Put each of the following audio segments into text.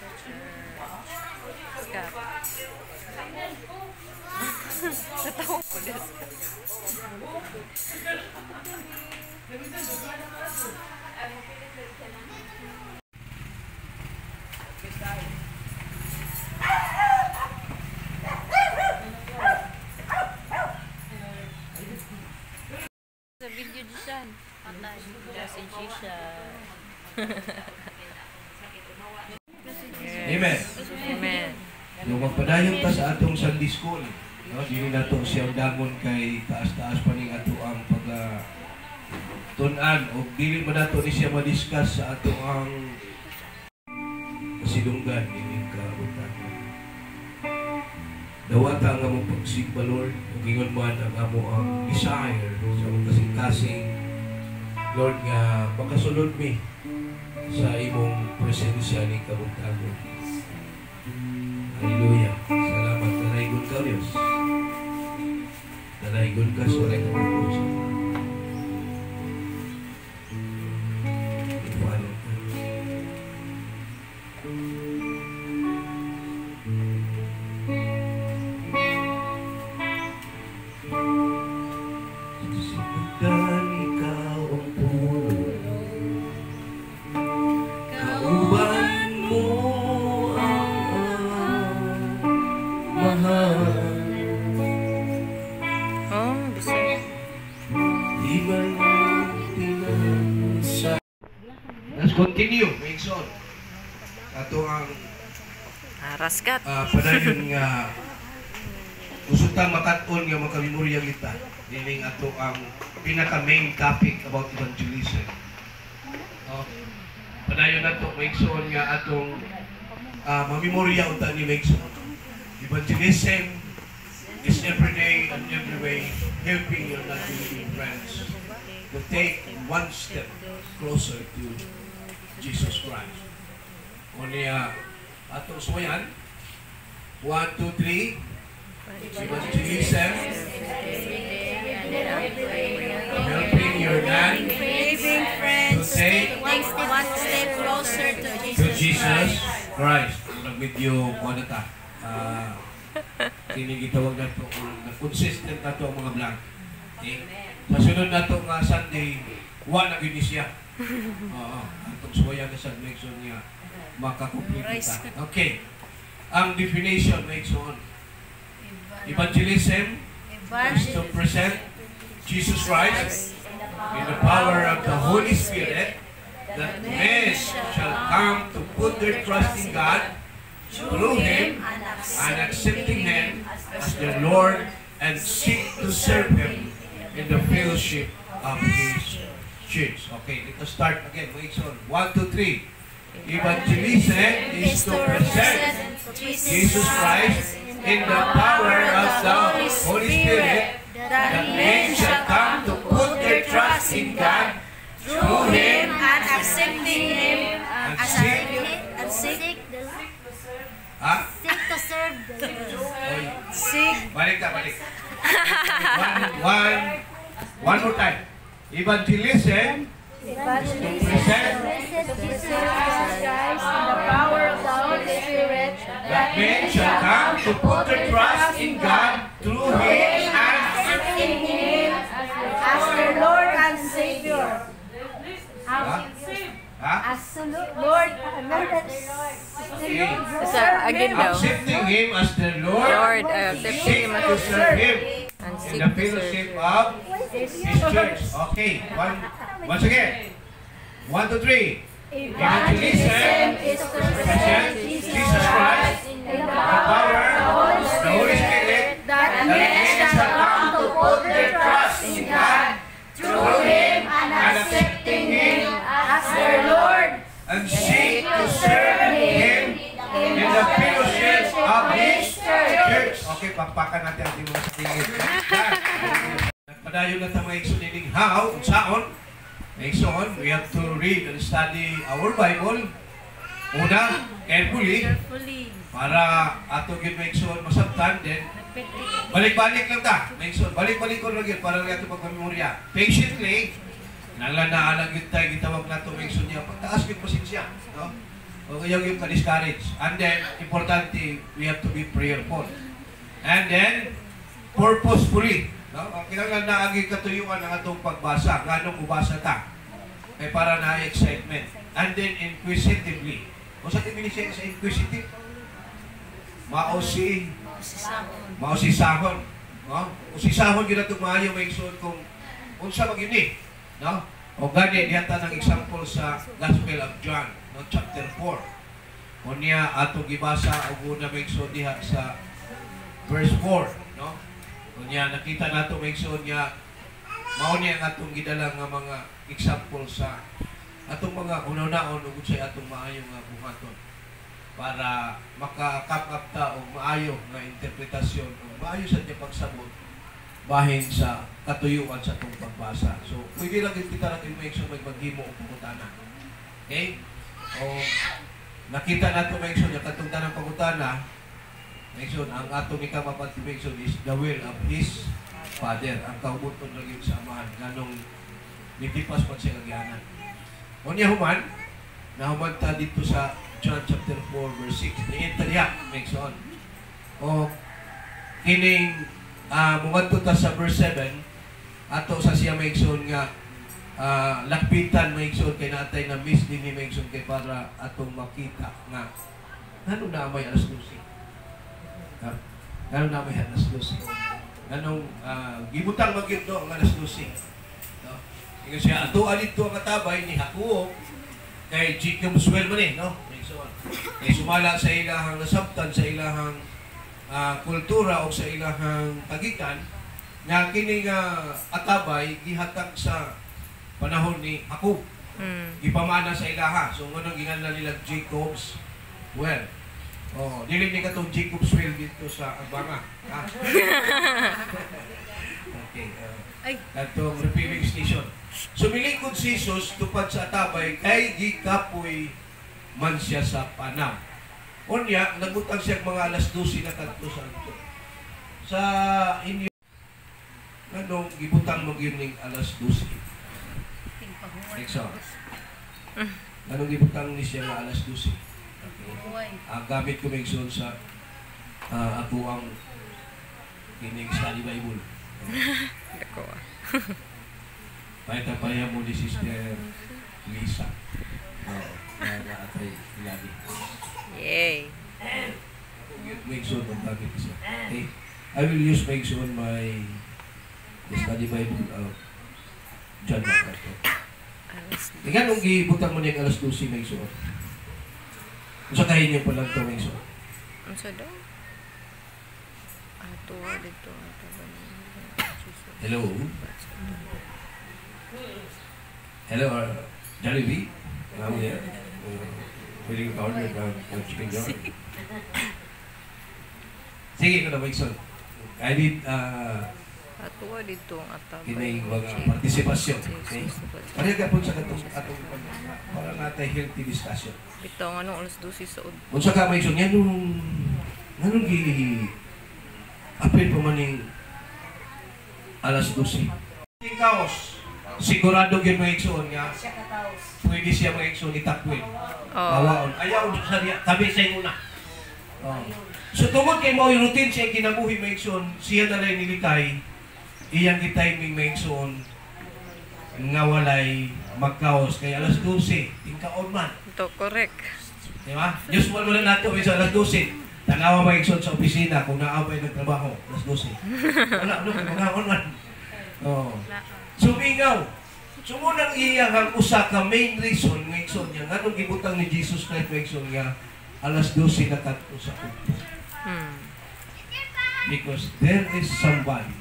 Scott. Natawa ko din. Sa video diyan. Kasi siya. Amen. Amen. Yung magpadayon ta sa atong Sunday School, no, dili nato siyang damon kay taas-taas pa ning ato ang pag tun-an o dili man nato ni siya ma-discuss sa ato ang kasilunggan ini kabutan. Dawata nga mo pagsigba, Lord, ug ingon man ang amo ang desire sa among kasing-kasing, Lord, nga makasulod mi sa imong presensya ni kabutan. Hallelujah. Salamat. Nalaigon ka, Diyos. Nalaigon ka sa walay kapagod. Ipahalan ka. Sipagkan ikaw ang puno, kauban mo let's continue, Mason. Ato ang Raskat. padayon nga usutang makat-on nga makamemorya kita. Dining ato ang pinaka-main topic about evangelism. Padayon nato, Mason, nga atong mamemorya unta ni Mason. Evangelism is every day and every way helping your non-believing friends to take one step closer to Jesus Christ. Kunya atong suwayan. 1, 2, 3. Evangelism. Helping your non-believing friends to take one step closer to Jesus Christ. Nag-video ko na ta. Kinigitawag na ito, consistent na ito ang mga vlog. Okay? Masunod na ito nga Sunday, wala na yun siya. Itong suwaya na sa Nexon niya, makakomplete kita. Okay. Ang definition, Nexon. Evangelism is to present Jesus Christ in the power of the Holy Spirit, that men shall come to put their trust in God through Him and accepting Him as their Lord and seek to serve Him in the fellowship of His church. Okay, let's start again. Wait, so 1, 2, 3. Evangelism is to present Jesus Christ in the power of the Holy Spirit, that men shall come to put their trust in God through Him and accepting Him and as seek. seek to serve the Lord. Sig. Balik ka, balik. One more time. Evangelism is to present Jesus Christ in the power of the Holy Spirit, that men shall come to put their trust in God through Him and accepting Him as their Lord and Savior. Lord, Again daw. accepting Him as their Lord, Lord, accepting seek Him as to serve Him and in seek the to fellowship serve. of His church. Okay, once again. 1, 2, 3. Evangelism is to present Jesus Christ in in the power of the Holy Spirit, that men shall come to put their trust in God through Him and accepting Him as their Lord and seek to serve Him in the fellowship of His church. Okay, pampakan natin ang timong sa tingin. Nagpadayon na tayo mga iksuniling how, saon. Next on, we have to read and study our Bible. Una, carefully. Para ato gid make sure masabtan din. Balik-balik lang ta. Make sure balik-balik ko lang yun para lang ato pagmemorya. Patiently, nalanaala gid tay gitawag nato make sure niya pagtaas gid pasensya, no? O yung ka-discourage. And then, importante, we have to be prayerful. And then, purposefully. No? Kinanglan na agi katuyuan ang atong pagbasa. Ganong ubasa ta. Kaya para na excitement. And then, inquisitively. O sa timinisiya sa inquisitive? Mausisahon. No? Usisahon yun na tumayo may iksun kung unsa mag-ini. No? O gani, dihata ng example sa Gospel of John, no? Chapter 4. O niya atong gibasa o una may iksun diha sa verse 4. No? O niya, nakita nato may iksun niya mao niya ang atong gidala nga mga example sa atong mga unaw-naon ug sa atong maayong nga buhaton para makakap ta og maayo nga interpretasyon o maayo sa tiya pagsabot bahin sa katuyuan sa atong pagbasa. So, pwede lang kita lang i-make may maghimo o pangutana. Okay? O nakita nato may ikson yung katong tanang pangutana, may ikson, ang atong ikamapat may ikson is the will of His Father. Ang kaubuton lagi sa amahan, ganong nitipas pa siya kagyanan. O niya human, nahuman ta dito sa John chapter 4 verse 6. Niinta niya, may ikson. O kining mungadto ta sa verse 7 ato sa siya maigsoon nga lakpitan maigsoon kay natay na miss din ni maigsoon kay para atong makita nga ano na may alas 12 ano na may alas 12 anong gibutang magyud do ang alas 12 no ingon siya ato alito ang katabay ni Hakuo kay Jacob Swell man no maigsoon kay sumala sa ilahang nasabtan sa ilahang kultura o sa ilahang tagikan nga kini nga atabay gihatag sa panahon ni Jacob. Ipamana sa ilaha. So nganong ginganlan nila Jacob's well. Oh, dili ni katong Jacob's well dito sa Abanga. Okay. Katong refilling station. So milingkod si Jesus tupad sa atabay kay gikapoy man siya sa panaw. Unya, nagutang siya mga alas 12 na kanto sa inyo. Anong gibutang mo yun ng alas 12? Next one. Anong gibutang ni siya ng alas 12? Okay. Gamit ko may son sa ako ang kinig study Bible. Dako. Pahita pa mo ni Sister Lisa. Atay lagi. Yay. Make sure ng gamit siya. Okay. I will use make sure my study Bible of John MacArthur. Tingnan nung gibutang mo niya alas 12 make sure. Unsa kahin niyo pa lang ito make sure? Unsa daw? Ato dito Hello? Hello, Jollibee? Now we are pwedeng ka-order ng chicken joy. Sige ko na, Mike. I need ato dito ang atabay. kinay mga partisipasyon. Okay? Pareha po sa atong para natin healthy discussion. Bitaw anong alas 12 sa ud. Unsa ka, Mike? Nganong apil pa man yung alas 12. Kaos. Sigurado yun mga iksoon nga pwede siya mga iksoon itakwin. Bawaon. Ayaw sa niya. Tabi sa una. So tungod kay mo yung routine siya kinabuhi mga iksoon, siya na lang nilikay, iyang itiming mga iksoon nga walay magkaos. Kaya alas 12, tingkaon man. Ito, correct. Diba? Diyos mo na nato sa alas 12. Tanawa mga iksoon sa opisina kung naabay nagtrabaho. Alas 12. Wala, may mga man. Sumingaw. Sumunang iyang usa ka main reason ng ikson niya. Anong gibutang ni Jesus Christ ng ikson niya? Alas 12 na kanto sa kulto. Because there is somebody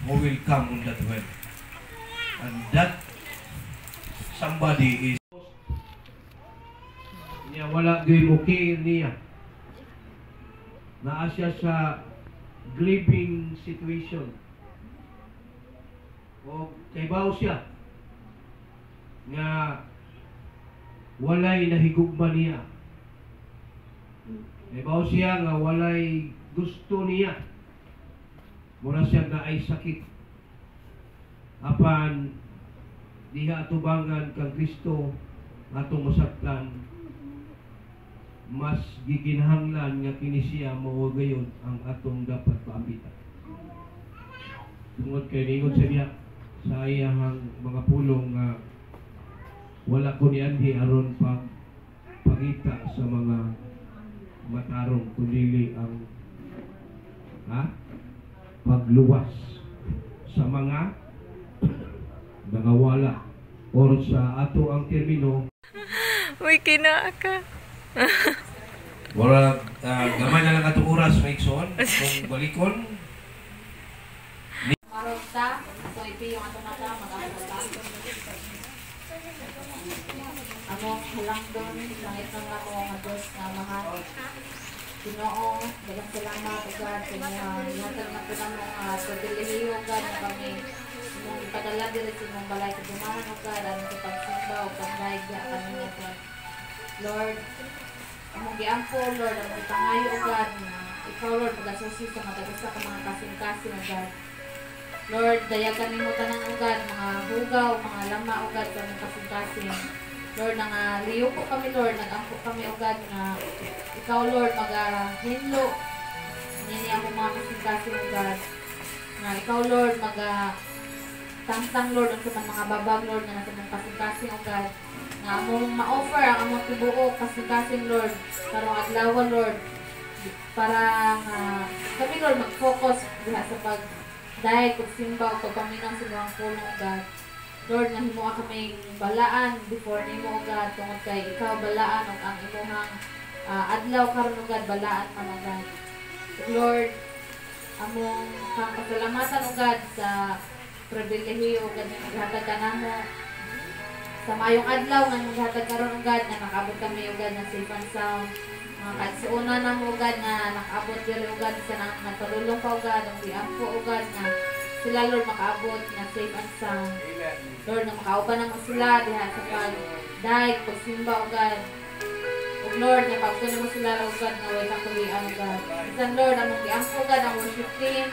who will come on that well. And that somebody is niya wala gay okay niya. Naa siya sa grieving situation. O kaybaw siya nga walay nahigugma niya. Kaybaw siya nga walay gusto niya. Mura siya na ay sakit. Apan diha atubangan kang Kristo atong masaktan mas gikinahanglan nga kini siya mao gayon ang atong dapat paambitan. Tungod kay ningon sa diya sa iyang mga pulong nga wala ko ni anhi aron pagita sa mga matarong kundi ang pagluwas sa mga nangawala or sa ato ang termino. Uy, kinaa ka. Wala, gamay na lang atong oras, Maikson. Kung balikon. Marota, so ipi yung atong mata, mag-amota. Among halang doon, langit ng ako ang Diyos na mahal. Ginoo, dalang salamat o God, sa mga inatag na po ng mga pagdilihiyo o God na kami. Mong padala dili sa mong balay sa dumahan o God, ang sa pagsimba o pagdaig na kami o God. Lord, among giampo, Lord, ang ipangayo o God, na ikaw, Lord, pag-asusi sa matagasa ka mga kasing-kasing o God. Lord, dayagan mo tanan o God, mga hugaw, mga lama o God, sa mga kasing-kasing. Lord, liyo po kami, Lord, nag-ampo kami o God, na ikaw, Lord, mag-hinlo. Nini ako mga kasing-kasing o God. Na ikaw, Lord, tangtang, Lord, ang sa mga babag, Lord, na nasa mga kasing-kasing o God. Na among ma-offer ang among tibuok kasing-kasing, Lord, karong adlaw, Lord, para kami, Lord, mag-focus diha sa pag-dahil, pagsimba, o pagpaminaw sa mga pulong, O God. Lord, nga himuha kaming balaan before nimo, O God, tungod kay ikaw balaan, o ang imuhang adlaw karon, O God, balaan man, O God. Lord, among kang pasalamatan, O God, sa pribilehiyo, O God, na naghatag ka namo sa mayong adlaw nga naghatag karon, O God, na nakaabot kami, O God, na safe and sound. Mga kaigsuuna na mo, O God, na nakaabot diri, O God, sa nagpalulong pa, O God, ang diampo, O God, na sila, Lord, makaabot na safe and sound. Lord, na makauban naman sila diha sa pag-daig, pagsimba, O God. O Lord, na pagkunin naman sila, O God, na way kakulian, O God. Isang Lord, among diampo, O God, ang worship team,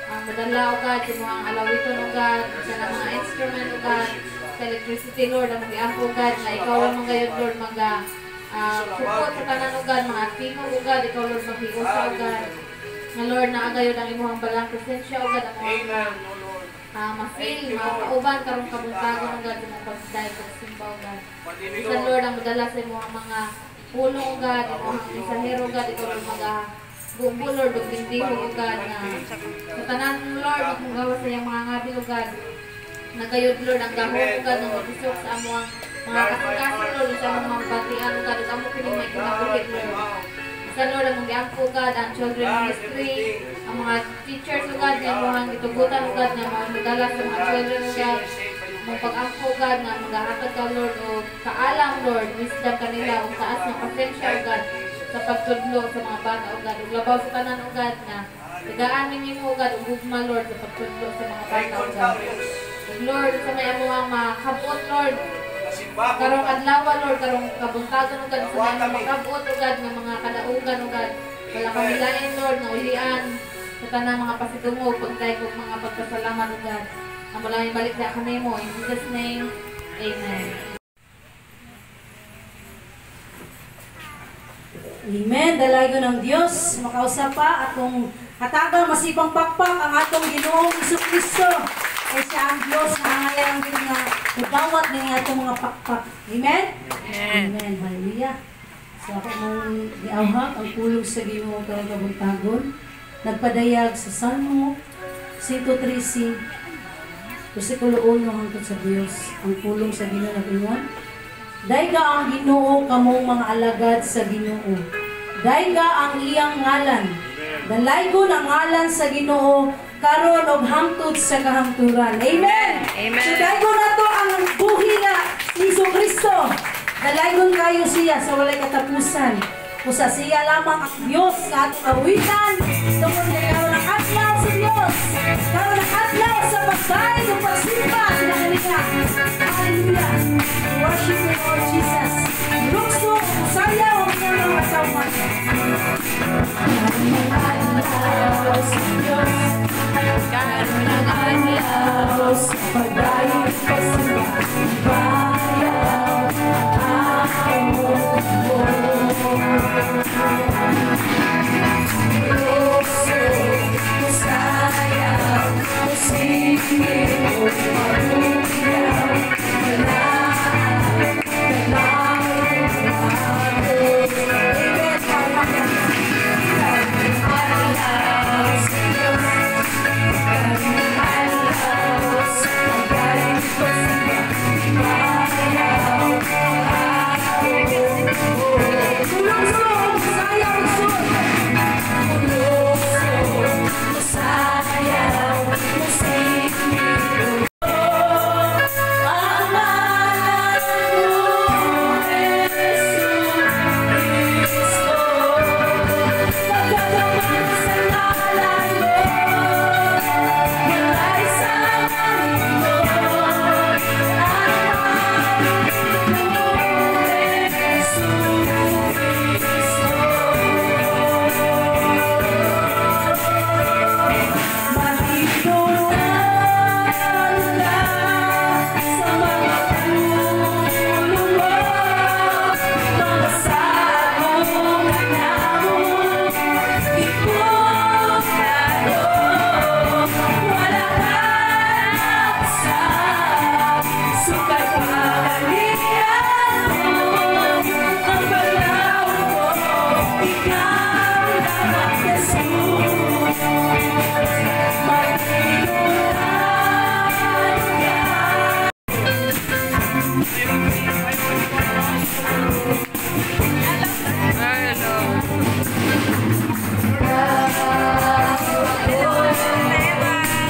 ang madala, O God, yung mga alawiton, O God, sa mga instrument, O God, sa electricity, Lord, among diampo, O God, na ikaw lang mga yun, Lord, support sa tanan, O God, mga tingog, O God, ikaw, Lord, maghiusa, O God. Na Lord, na agayod ang imuhang balang presensya, O God, ang ma-feel, makauban, karong kabuntagon, O God, sa mga pagdaig, pagsimba, O God. Isa, Lord, ang madala sa imuhang mga pulong, O God, imuhang isahero, O God, ikaw, Lord, bumbo, Lord, maglindiho, O God, na sa tanan, Lord, magmagawa sa iyang mga ngabi, O God. Nagayod, Lord, ang gahon, O God, ng magisok sa amuang mga kasing-kasing, Lord, sa mga batian, O God, at amo kining may kinabulit, Lord. Sa Lord, ang mga po, God, ang children ministry, ang mga teachers, O God, na mga gitugutan, O God, na mga madala sa mga children, O God, mga pag-ampo, God, na maghahatag ka, Lord, o kaalam, Lord, wisdom kanila, o taas ng pasensya, O God, sa pagtudlo sa mga bata, O God, o labaw sa tanan, O God, na nag-aaning mo, O God, o gugma, Lord, sa pagtudlo sa mga bata, O God. Lord, sa may amuang makabot, Lord, karong adlaw, Lord, karong kabuntagon, O God, sa mga makabot, O God, ng mga kadaugan, O God, wala kami lain, Lord, na ulian sa tanang mga pasitungog, pagtay ko, mga pagpasalamat, O God. Ang malaming balik na kami mo, in Jesus' name, Amen. Amen. Dalago ng Diyos, makausap pa atong hatagang masipang pakpak ang atong Ginoong Jesucristo. Ay siya ang Diyos na angayang nga nagdawat ng atong mga pakpak. Amen? Amen. Amen. Hallelujah. So ako mong giawhag ang pulong sa Ginoo karong kabuntagon. Nagpadayag sa Salmo 113, versikulo 1 hangtod sa Dios. Ang pulong sa Ginoo nag-ingon, dayga ang Ginoo kamong mga alagad sa Ginoo. Dayga ang iyang ngalan. Dalaygon ang ngalan sa Ginoo karon og hangtod sa kahangturan. Amen. Amen. So daygon nato ang buhi na ni Jesucristo. Dalaygon kayo siya sa walay katapusan. Usa siya lamang ang Dios nga atong awitan. Tungod kay karon ang adlaw sa Dios. Karon ang adlaw sa pagdaig ug pagsimba sa kanila. Hallelujah. Worship the Lord Jesus. Lukso, sayaw ang mga kasama. Adlaw sa Dios. Karon ang adlaw sa pagdaig ug pagsimba. Bayaw ang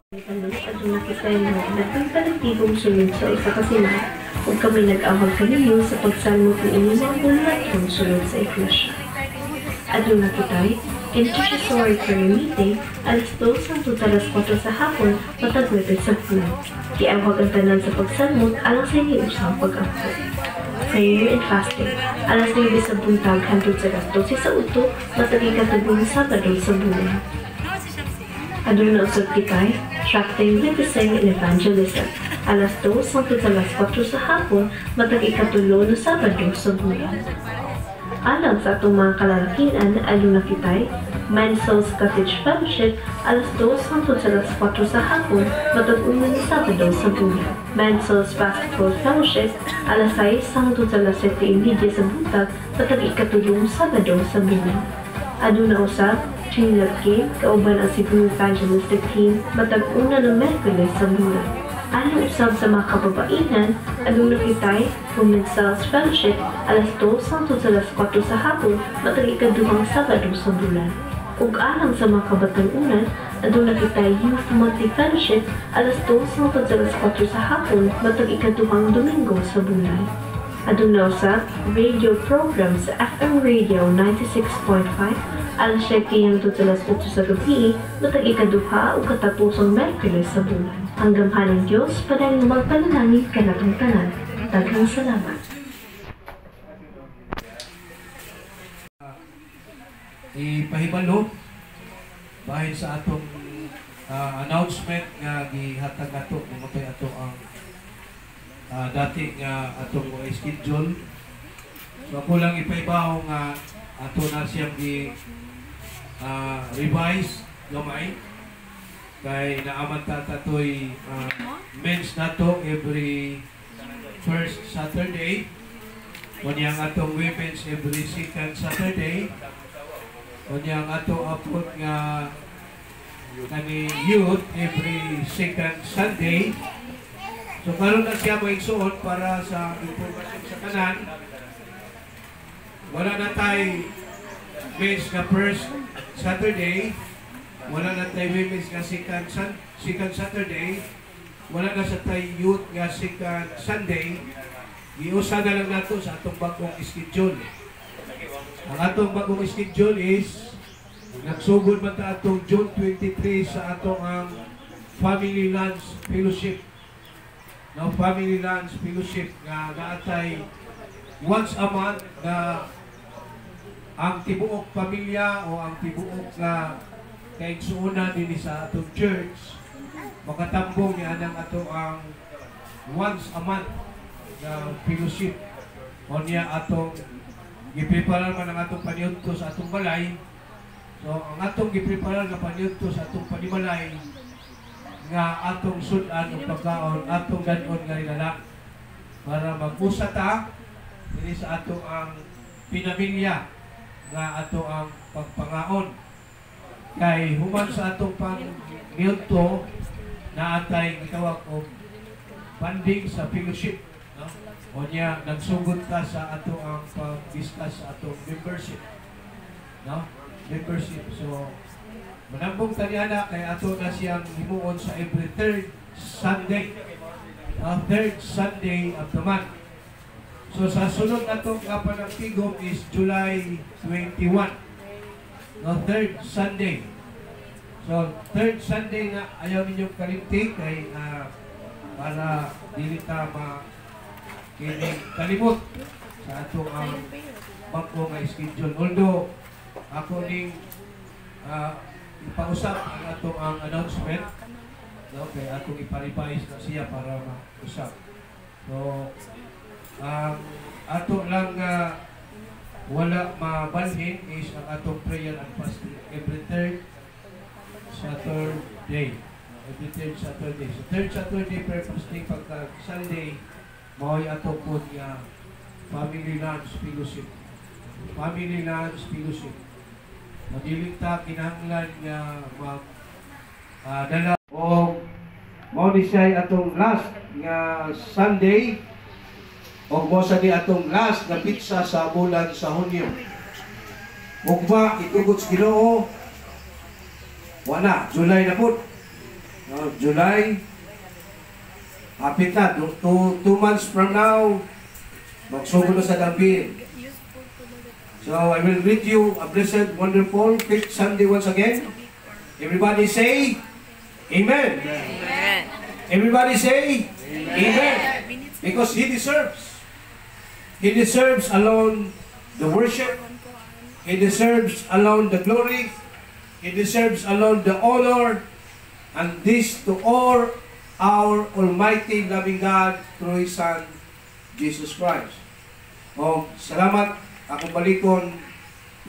Aduna kita nga nagpagkalagtigong sunod sa usa ka sila ug kami nag-awag kaninyo sa pagsalmo kung inyong mga bulatong sunod sa iglesia. Aduna kita'y intercessory prayer meeting alas 2 hangtod alas 4 sa hapon matagwetid sa bulan. Giawag ang tanan sa pagsalmot alang sa inyo usang pag-angkot. Prayer and fasting alas 9 sa buntag hangtod sa alas 12 sa uto matag-ikatubong Sabado sa bulan. Aduna usab kita'y Tracting Witnessing and Evangelism alas 2 hangtod sa alas 4 sa hapon matag-ikatulo na Sabado sa bulan. Alang sa atong mga kalalakian, aduna kita'y Men's Cottage Fellowship alas 2 hangtod sa alas 4 sa hapon matag-una na Sabado sa bulan. Men's Basketball Fellowship alas 6 hangtod sa alas 7:30 sa buntag matag-ikatulong Sabado sa bulan. Aduna usab Trinidad Game kauban ang Cebu Evangelistic Team matag-una ng Merkules sa bulan. Alang usab sa mga kababaihan, aduna kita'y Women's Fellowship alas 2 hangtod sa alas 4 sa hapon matag-ikaduhang Sabado sa bulan. Ug alang sa mga kabatanunan, aduna kita'y Youth Multi-Fellowship alas 2 hangtod sa alas 4 sa hapon matag-ikaduhang Domingo sa bulan. Aduna usab radio program sa FM Radio 96.5 alas 7 hangtod sa alas 8 sa gabi matag-ikaduha ug katapusang Merkules sa bulan. Ang gamhanan Diyos padayon magpanalangin kanatong tanan. Daghang salamat. Ipahibalo bahin sa atong announcement nga gihatag nato mamatay ato ang dating atong schedule. So ako lang ipahibaw nga ato na siyang revise gamay kay naaman tatoy men's nato every first Saturday, kunyang atong women's every second Saturday, kunyang ato apot nga kani youth every second Sunday. So karon na siya maigsuon para sa informasyon sa kanan. Wala na tayo men's nga first Saturday, wala na tayo women's nga second Saturday, wala na sa tayo youth nga second Sunday. Iusa na lang nato sa atong bagong schedule. Ang atong bagong schedule is nagsugod man ta atong June 23 sa atong ang Family Lunch Fellowship. Now, Family Lunch Fellowship nga naatay once a month na ang tibuok pamilya o ang tibuok nga kaigsuuna din sa atong church makatambong niya ng ato ang once a month na fellowship o niya atong giprepare man ang atong paniudto sa atong balay. So ang atong giprepare nga paniudto sa atong panimalay nga atong sudan o pagkaon atong danon nga rinala para mag-usa ta dili sa ato ang pinamilya nga ato ang pagpangaon kay human sa atong pang-milto na atay gitawag og funding sa fellowship, no? O niya nagsugod ta sa ato ang pag-discuss sa atong membership, no? Membership. So manambong taniana kay ato na siyang himuon sa every third Sunday of the month. So sa sunod natong panagtigom is July 21. No, third Sunday. So third Sunday nga ayaw ninyong kalimtik kay para dili ta kalimot sa ato ang bangko nga schedule. Although ako ning ipausap ang ato ang announcement, no, kay atong iparevise na siya para mausap. So ato lang wala mabalhin is ang atong prayer and fasting every third Saturday. Every third Saturday. So third Saturday prayer fasting pagka Sunday mao'y ato po niya Family Lunch Fellowship. Family Lunch Fellowship. Madilig ta kinahanglan nga dala o mao ni siya atong last nga Sunday o mo sa di atong last na pizza sa bulan sa Hunyo. Ug ba itugot sa Ginoo wala July na pud. July. Hapit na. 2 months from now, magsugod na sa Dampir. So, I will read you a blessed, wonderful, fifth Sunday once again. Everybody say, Amen. Amen. Everybody say, Amen. Because He deserves. He deserves alone the worship. He deserves alone the glory. He deserves alone the honor. And this to all our Almighty loving God through His Son, Jesus Christ. Salamat. Akong balikon,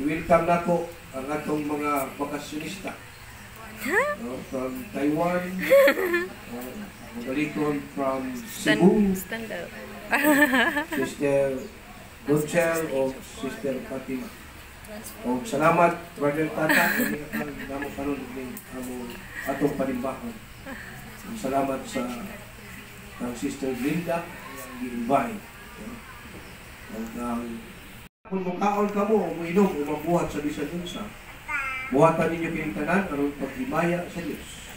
welcome na ko ang atong mga bakasyonista. From Taiwan, akong balikon from Cebu, Stand up. Sister Gonchel o Sister Fatima. Salamat, Brother Tata, kami naman karoon ng atong panimbahan. Salamat sa Sister Linda, ang i-invite. Kung mukaon ka mo, uminom, umabuhat sa bisan unsa, buhatan ninyo pinitanan, aron paghimaya sa Diyos.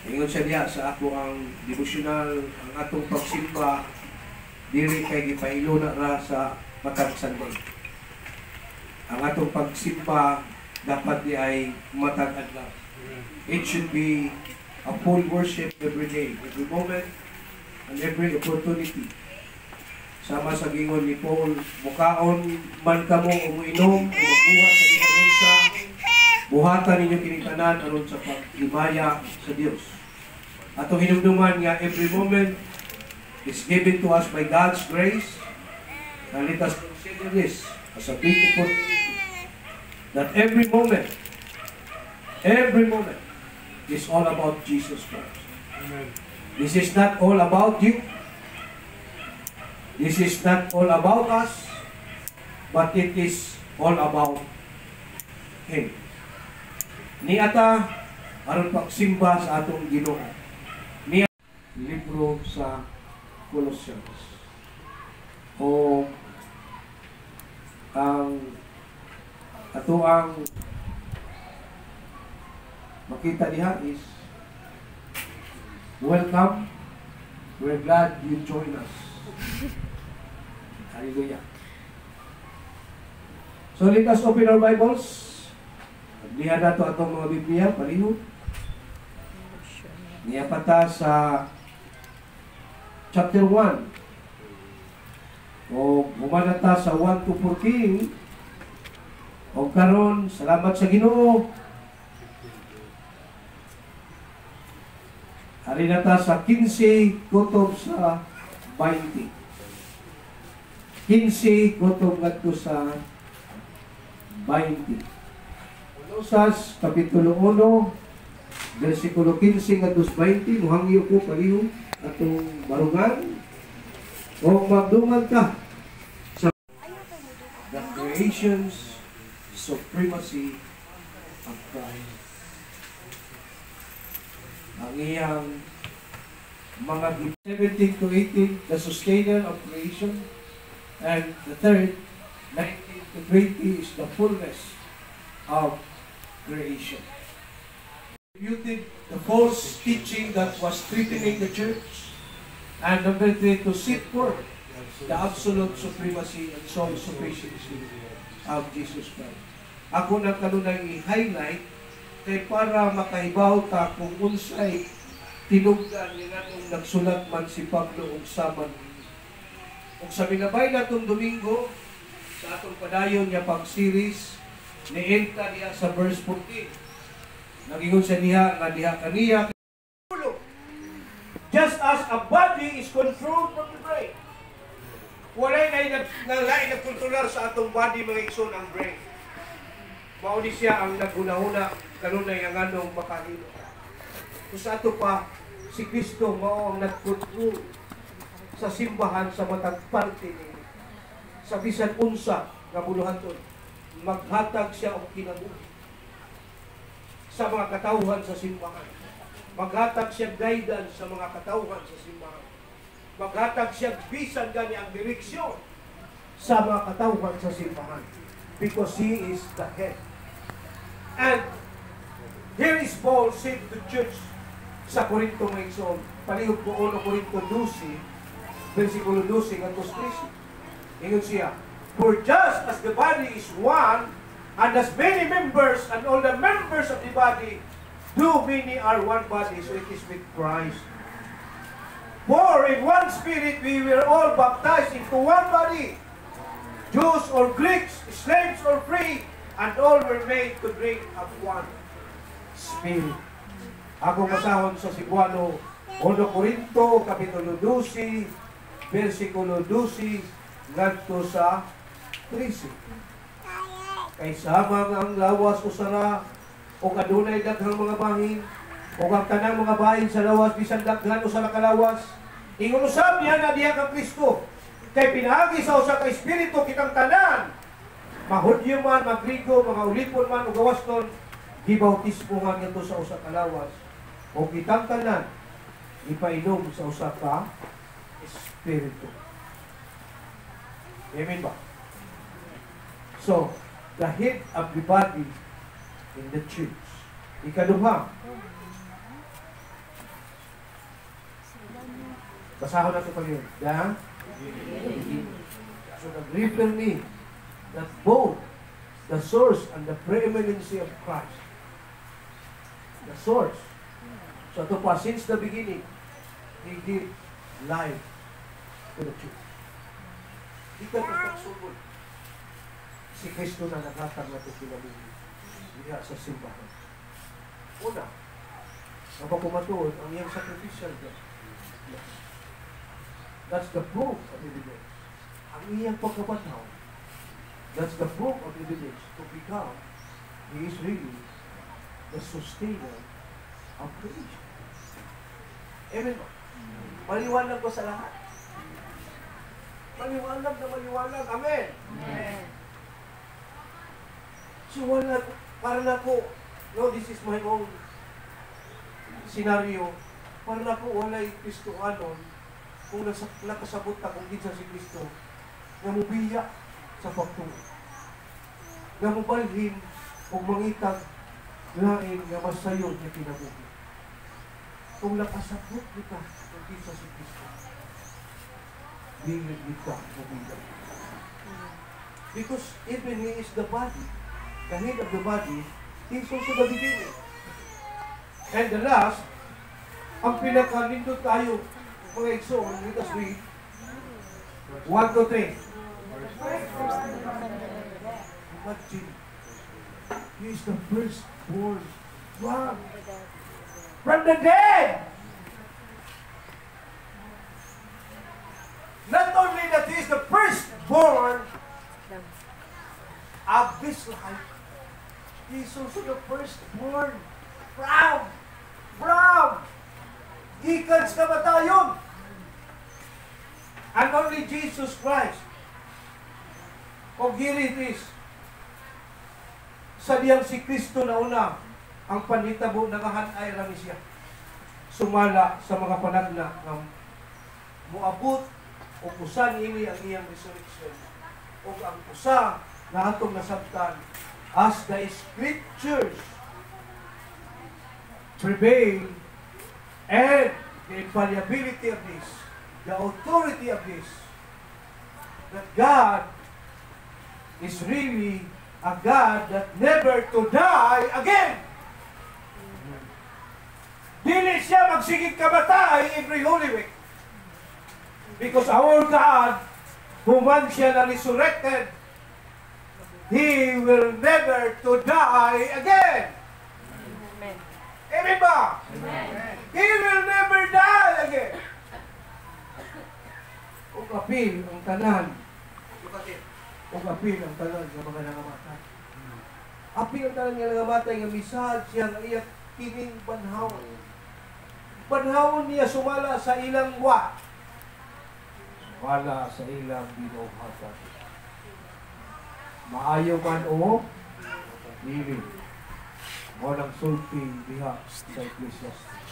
Ingon siya diya sa ako ang devotional, ang atong pagsimba, dili kay gipahilo na ra sa matag Sunday. Ang atong pagsimba, dapat di ay matag adlaw. It should be a full worship every day, every moment, and every opportunity. Sama sa gingon ni Paul, mukaon man kamo uminom, umabuhat sa bisan sa buhatan ninyo kinitanan aron sa paghimaya sa Dios. Atong hinumduman nga every moment is given to us by God's grace. And let us consider this as a big opportunity that every moment is all about Jesus Christ. Amen. This is not all about you. This is not all about us, but it is all about Him. Niata, aron pagsimba sa atong Ginoo. Niata, libro sa Colossians. O ang makita diha is welcome. We're glad you join us. Hallelujah. So let us open our Bibles. Lihat nato atong mga Biblia, palihog. Niya pata sa chapter 1. O humanata sa 1 to 14. O karon, salamat sa Ginoo. Ari nata sa 15 kutob sa 20. 15 kutob ngadto sa 20. Kolosas kapitulo 1 versikulo 15 ngadto sa 20, muhangyo ko palihog atong barugan o magdungan ka sa the creation's supremacy of Christ. Ang iyang mga 17 to 18, the sustainer of creation, and the third, 19 to 20, is the fullness of creation. Refuted the false teaching that was threatening the church, and number 3, to seek forth the absolute supremacy and sole sufficiency of Jesus Christ. Ako na kanunay i-highlight kay para makahibaw ta kung unsay tinugdan ni nganong nagsulat man si Pablo og saman. Ug sa minabay natong Domingo sa atong padayon nga pag-series ni Enta diha sa verse 14. Nagingon sa diha nga diha kaniya just as a body is controlled from the brain. Walay na kontrolar sa atong body mga igsoon ang brain. Mao ni siya ang naghuna-huna kanunay ang anong makahilo. Kung sa ato pa si Kristo mao ang nagkontrol sa simbahan sa matag parte ni sa bisan unsa nga buluhaton, maghatag siya og kinabuhi sa mga katawhan sa simbahan. Maghatag siya guidance sa mga katawhan sa simbahan. Maghatag siya bisan gani ang direksyon sa mga katawhan sa simbahan, because He is the head. And Here is Paul said to the church sa Corinto ng Igsoon. Palihog po 1 Corinto 12, versikulo 12 hanggang 13. Ingon siya, for just as the body is one, and as many members, and all the members of the body, do many are one body, so it is with Christ. For in one spirit we were all baptized into one body, Jews or Greeks, slaves or free, and all were made to drink of one spirit. Ako masahon sa Cebuano, 1 Corinto, Kapitulo 12, versikulo 12, ngadto sa 13. Kay samang ang lawas usara, o adunay daghang mga bahin, o ang tanang mga bahin sa lawas, bisan daghan usara ka lawas, ingon usab niya na diha ka Kristo. Kay pinaagi sa usa ka espiritu kitang tanan, Mahudyo man, Magrigo, mga ulipon man, o gawas nun, gibautismuhan ito sa usa ka lawas. O kitang tanan, ipainom sa usa ka espiritu. Amen ba? So, the head of the body in the church. Ikaduha. Basahon natin pa yun. So, nag-refer me that both the source and the preeminency of Christ. The source. So ito pa, since the beginning, He gave life to the church. Di ka pagkagsugod. Si Kristo na naghatag na ito kinabuhi. Diya sa simbahan. Una, napapumatuod ang iyang sacrificial death. That's the proof of evidence. Ang iyang pagkabataw. That's the proof of evidence to become He is really the sustainer of creation. Amen ba? Maliwanag ko sa lahat. Maliwanag na maliwanag. Amen. Amen. So wala, para na po, no, this is my own scenario, para na po walay Kristohanon kung nakasabot na kung din sa si Kristo na mubiya sa pagtuo. Na mubalhin o mangitag lain nga masayo niya kinabuhi. Kung nakasabot kita kung din sa si Kristo, bilid kita mubiya. Because even He is the body, the head of the body, He is also the beginning. And the last, ang pinakalindot tayo, mga igsoon, let us read 1 to 3. Imagine, He is the firstborn from the dead. Not only that He is the firstborn of this life, He is also the firstborn from gikan sa kamatayon. And only Jesus Christ o giritis sa diyang si Kristo na una ang panitabo nagahanay rami siya sumala sa mga panagna ng muabot o usa niini ang iyang resurrection o ang usa na atong nasabtan as the scriptures prevail and the infallibility of this, the authority of this, that God is really a God that never to die again. Dili siya magsigig kamatay every Holy Week. Because our God, human siya na resurrected, He will never to die again. Amen. Amen ba? Amen. He will never die again. Kung apil ang tanan, kung apil ang tanan ng mga nangamatay. Apil ang tanan ng nangamatay ng misal siya ng iyak kining banhawon. Banhawon niya sumala sa ilang wa. Sumala sa ilang binuhatan. Maayo man o dili. Mo nang sulti diha sa Ecclesiastes.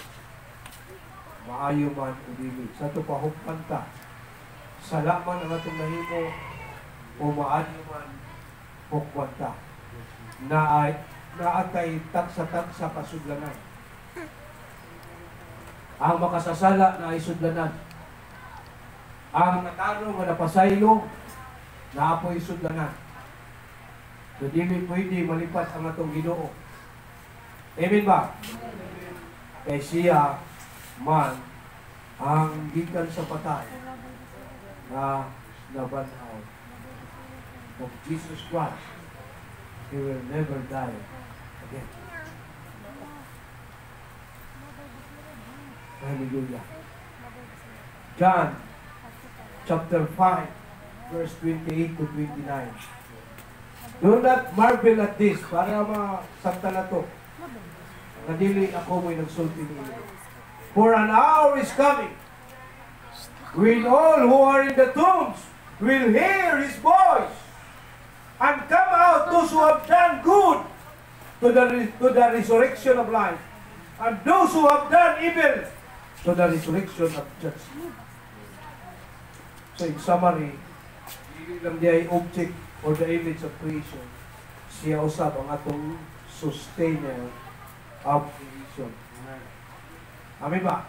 Maayo man o dili. Sa ito pahukanta. Salaman ang atong nahimo o maayo man hukwanta. Na ay na atay taksa-taksa kasudlanan. Ang makasasala na ay sudlanan. Ang natarong nga napasaylo na apoy sudlanan. So dili pwede malipat ang atong Ginoo. Amen ba? Kay siya man ang gikan sa patay na nabanaw of Jesus Christ. He will never die again. Hallelujah. John chapter 5 verse 28 to 29. Do not marvel at this, para masakta na to. Nadili ako mo'y nagsulti niyo. For an hour is coming when all who are in the tombs will hear His voice and come out, those who have done good to the resurrection of life, and those who have done evil to the resurrection of judgment. So in summary, hindi lang niya ay object or the image of creation. Siya usab ang atong sustainer of creation. Amen ba?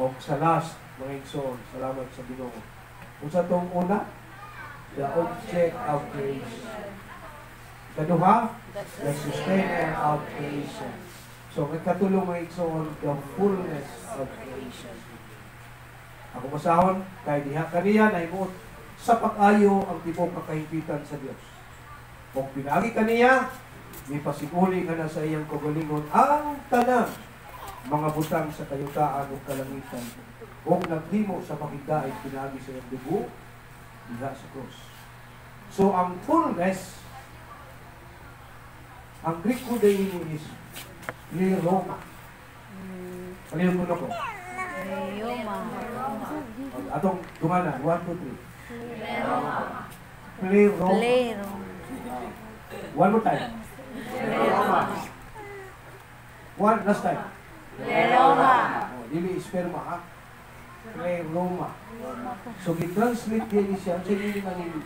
O sa last, mga igsoon, salamat sa Ginoo. Kung sa itong una, the object of creation. Kaduha, the sustainer of creation. So, may katulong mga igsoon, the fullness of creation. Ako masahon, kay diha kaniya na imuot sa pag-ayo ang tipong kakahimpitan sa Dios. Kung pinagi kaniya, may pasiguli ka na sa iyang kagalingon ang tanang mga butang sa kayutaan o kalangitan. Kung naghimo sa pakigdait, pinagi sa iyang dugo, diha sa krus. So, ang fullness, ang Greek ko din is pleroma. Palihan mo na ko. Atong dumanan, 1, 2, 3. Pleroma. One more time. Pleroma. One last time. Pleroma. Dili sperma, ha? Pleroma. So, i-translate din siya. Sa hindi nangin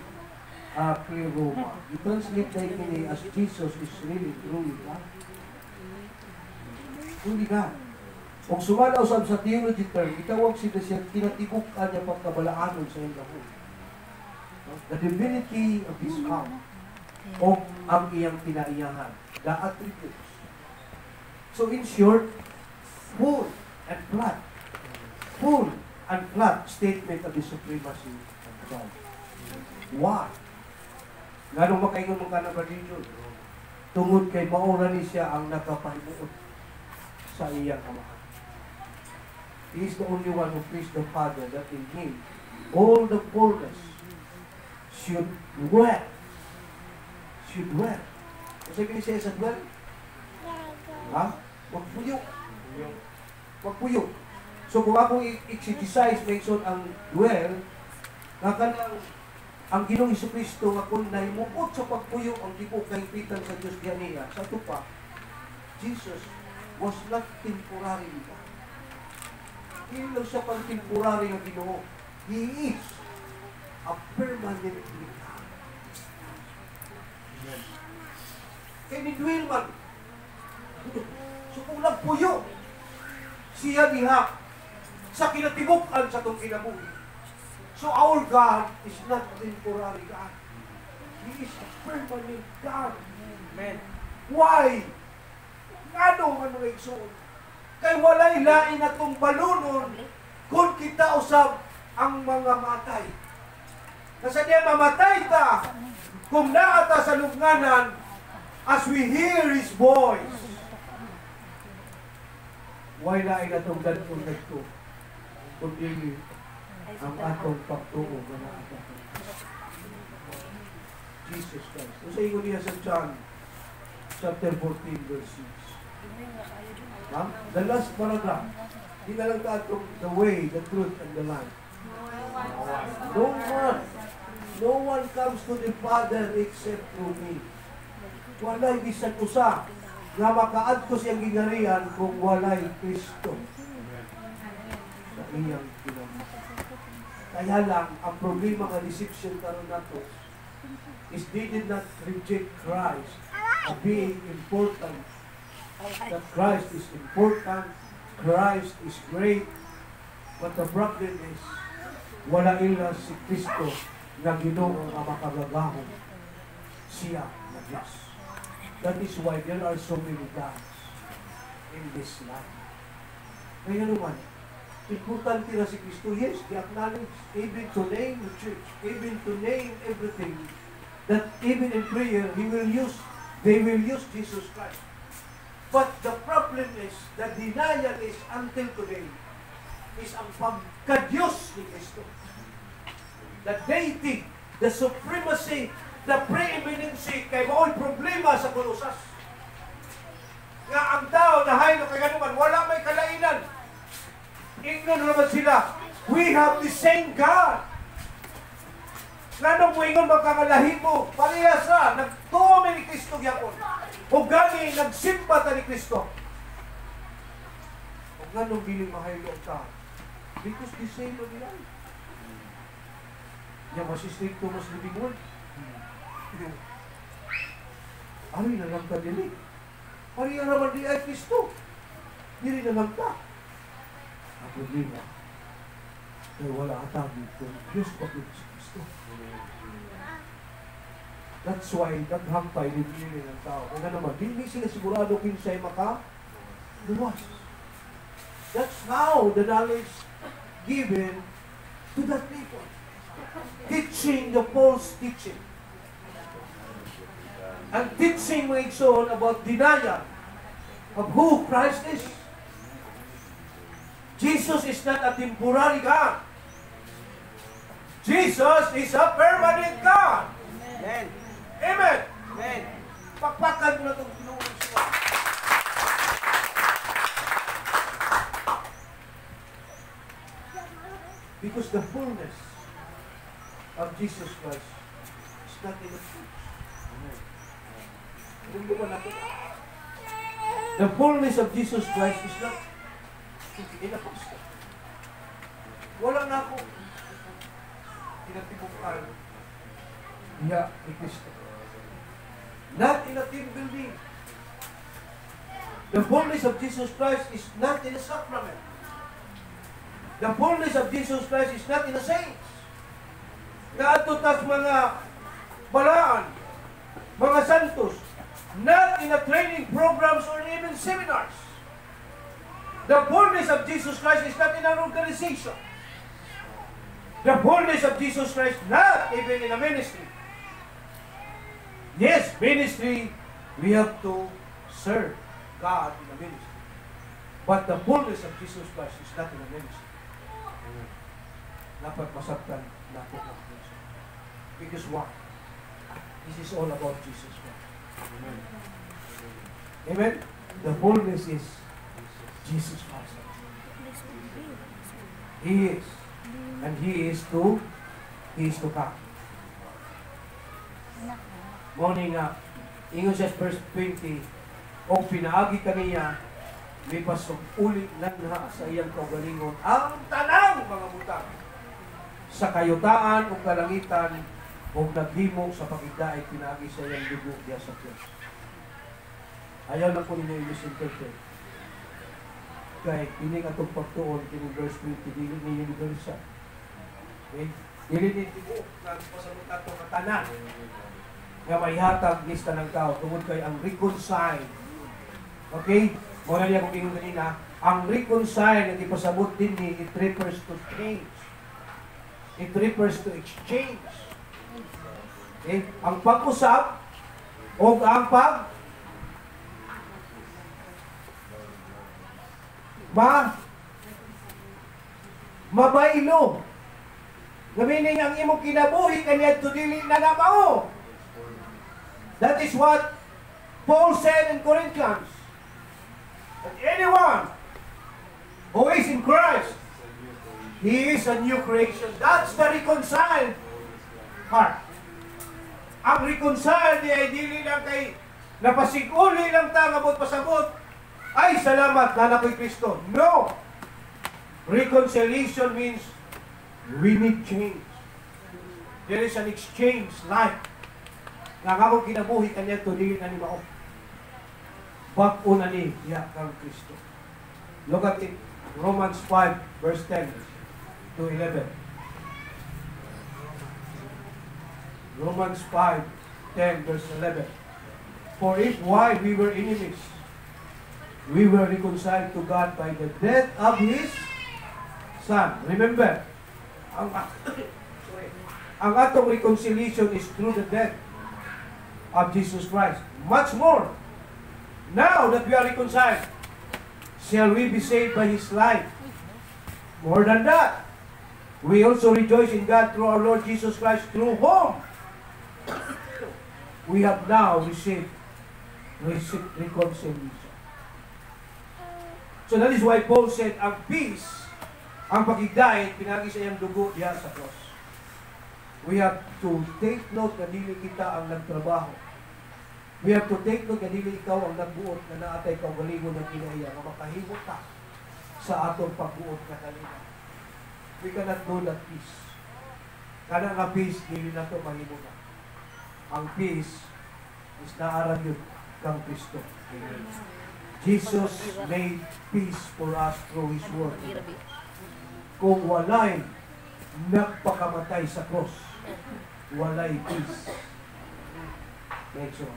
pleroma. I-translate din as Jesus is really, truly God. Truly God. Kung sumalaw sa theology term, itawag siya kinatikukan niya pagkabalaanon sa iyong lahon. The divinity of His God. O ang iyang pinaiyahan. The attributes. So in short, full and flat. Full and flat statement of the supremacy of God. Why? Ganong makaingon mong ka na ba dito? Tungod kay maura ni siya ang nakapahimuot sa iyang amahan. He is the only one who pleased the Father that in Him all the fullness should dwell. Should dwell. Kasi siya sa dwell? Ha? Magpuyo. Magpuyo. So kung ako i-exercise, mention ang dwell, nakanang ang Ginoong Jesucristo nga kung naimukot sa pagpuyo ang tipo kahipitan sa Diyos diyan niya, sa tupa, Jesus was not temporary. Hindi lang siya pang temporary ng Ginoo. He is a permanent God. Kaya ni Dwell man, so kung nagpuyo, siya diha sa kinatibukan sa itong kinabuhi. So our God is not a temporary God. He is a permanent God. Amen. Why? Ano man mga igsoon? Kay walay lain atong balunon kung kita usab ang mga matay. Kasi diya mamatay ta kung naata sa lubnganan as we hear His voice. Why lain atong dadpon nagto? Kundi ang atong pagtuo na naata. Jesus Christ. Kung sa ingon niya sa John chapter 14 verse 6. The last paragraph. Di na lang taatong the way, the truth, and the life. No one comes to the Father except through me. Walay bisan usa nga makaadto siyang gingharian kung walay Kristo sa iyang kinabuhi. Kaya lang, ang problema ng deception karon nato is they did not reject Christ of being important. That Christ is important, Christ is great, but the problem is, wala ila si Kristo na Ginoo nga makagagahon siya na Diyos. That is why there are so many gods in this land. Kaya naman, importante na si Kristo. Yes, they acknowledge, even to name the church, even to name everything, that even in prayer, they will use Jesus Christ. But the problem is, the denial is until today, is ang pagka-Diyos ni Kristo. The deity, the supremacy, the preeminency, kay mao'y problema sa Kolosas. Nga ang tao na haylo kay ganuman, wala may kalainan. Ingnon naman sila, we have the same God. Nga nung ingon magkakalahi mo, parehas na, nagtuwa ni Kristo gyapon. O gani, nagsimba ta ni Kristo. O nga nung biling mahaylo ang tao, because the same of life. Yang masistig to mas living word. Ano na lang ka dili? Pariya naman di ay Kristo. Dili na lang ka. Ang problema, kaya wala atagi kung Diyos bakit si Kristo. That's why naghampay din nila ng tao. Kaya naman, hindi sila sigurado kinsay makaluwas. That's how the knowledge given to that people. Teaching the false teaching. And teaching my son about denial of who Christ is. Jesus is not a temporary God. Jesus is a permanent God. Amen. Amen. Amen. Pakpakan mo na itong Pinoong siya. Because the fullness of Jesus Christ is not in the church. The fullness of Jesus Christ is not in the pastor. Wala na ako tinatibukal niya ni Kristo. Not in a team building. The fullness of Jesus Christ is not in a sacrament. The fullness of Jesus Christ is not in the saints. Naatutas mga balaan, mga santos, not in the training programs or even seminars. The fullness of Jesus Christ is not in an organization. The fullness of Jesus Christ not even in a ministry. Yes, ministry, we have to serve God in a ministry. But the fullness of Jesus Christ is not in a ministry. Dapat masabtan natin ang Kristo. Because why? This is all about Jesus Christ. Amen. Amen? The fullness is Jesus Christ. He is. And He is to come. Morning nga, ingon sa verse 20, o pinaagi kaniya, lipas og uli lanha sa iyang kaugalingon, ang tanang mga butang sa kayutaan o kalangitan o naghimo sa pagigdaay pinaagi sa iyang dugo diya sa Diyos. Ayaw lang ko ninyo i-misinterpret. Kaya pining atong pagtuon, kining verse 20, dili ninyo universal. Okay? Dili ninyo nagpasagot ato katanan nga may hatag lista ng tao tungod kay ang reconcile. Okay? Muna niya kung ingon kanina, ang reconcile na ipasabot din ni, it refers to change. It refers to exchange. Okay? Ang pag-usap o ang mabaylo. Gamining ang imong kinabuhi kaniya to dili na namao. That is what Paul said in Corinthians. That anyone who is in Christ, he is a new creation. That's the reconciled part. Ang reconciled di ay dili lang kay napasiguli lang ta ngabot pasabot. Ay salamat na nakoy Kristo. No. Reconciliation means we need change. There is an exchange life. nga nga kinabuhi kanya to dili na ni mao. Bag-o na ni diha kang Kristo. Look at it. Romans 5 verse 10 to 11. Romans 5:10 verse 11. For if while we were enemies, we were reconciled to God by the death of His Son. Remember, ang atong reconciliation is through the death of Jesus Christ. Much more, now that we are reconciled, shall we be saved by His life. More than that, we also rejoice in God through our Lord Jesus Christ, through whom we have now received reconciliation. So that is why Paul said, ang peace, ang pagigdahit, pinagi sa iyang dugo diha sa cross. We have to take note na dili kita ang nagtrabaho. We have to take note na dili ikaw ang nagbuot na naatay kaugalingon ng kinaiya nga makahimot ka sa atong pagbuot na kanina. We cannot know that peace. Kana nga peace, dili na ito mahimo na. Ang peace is naarang yun kang Kristo. Jesus made peace for us through His word. Kung walay nagpakamatay sa cross, walay peace. Make sure,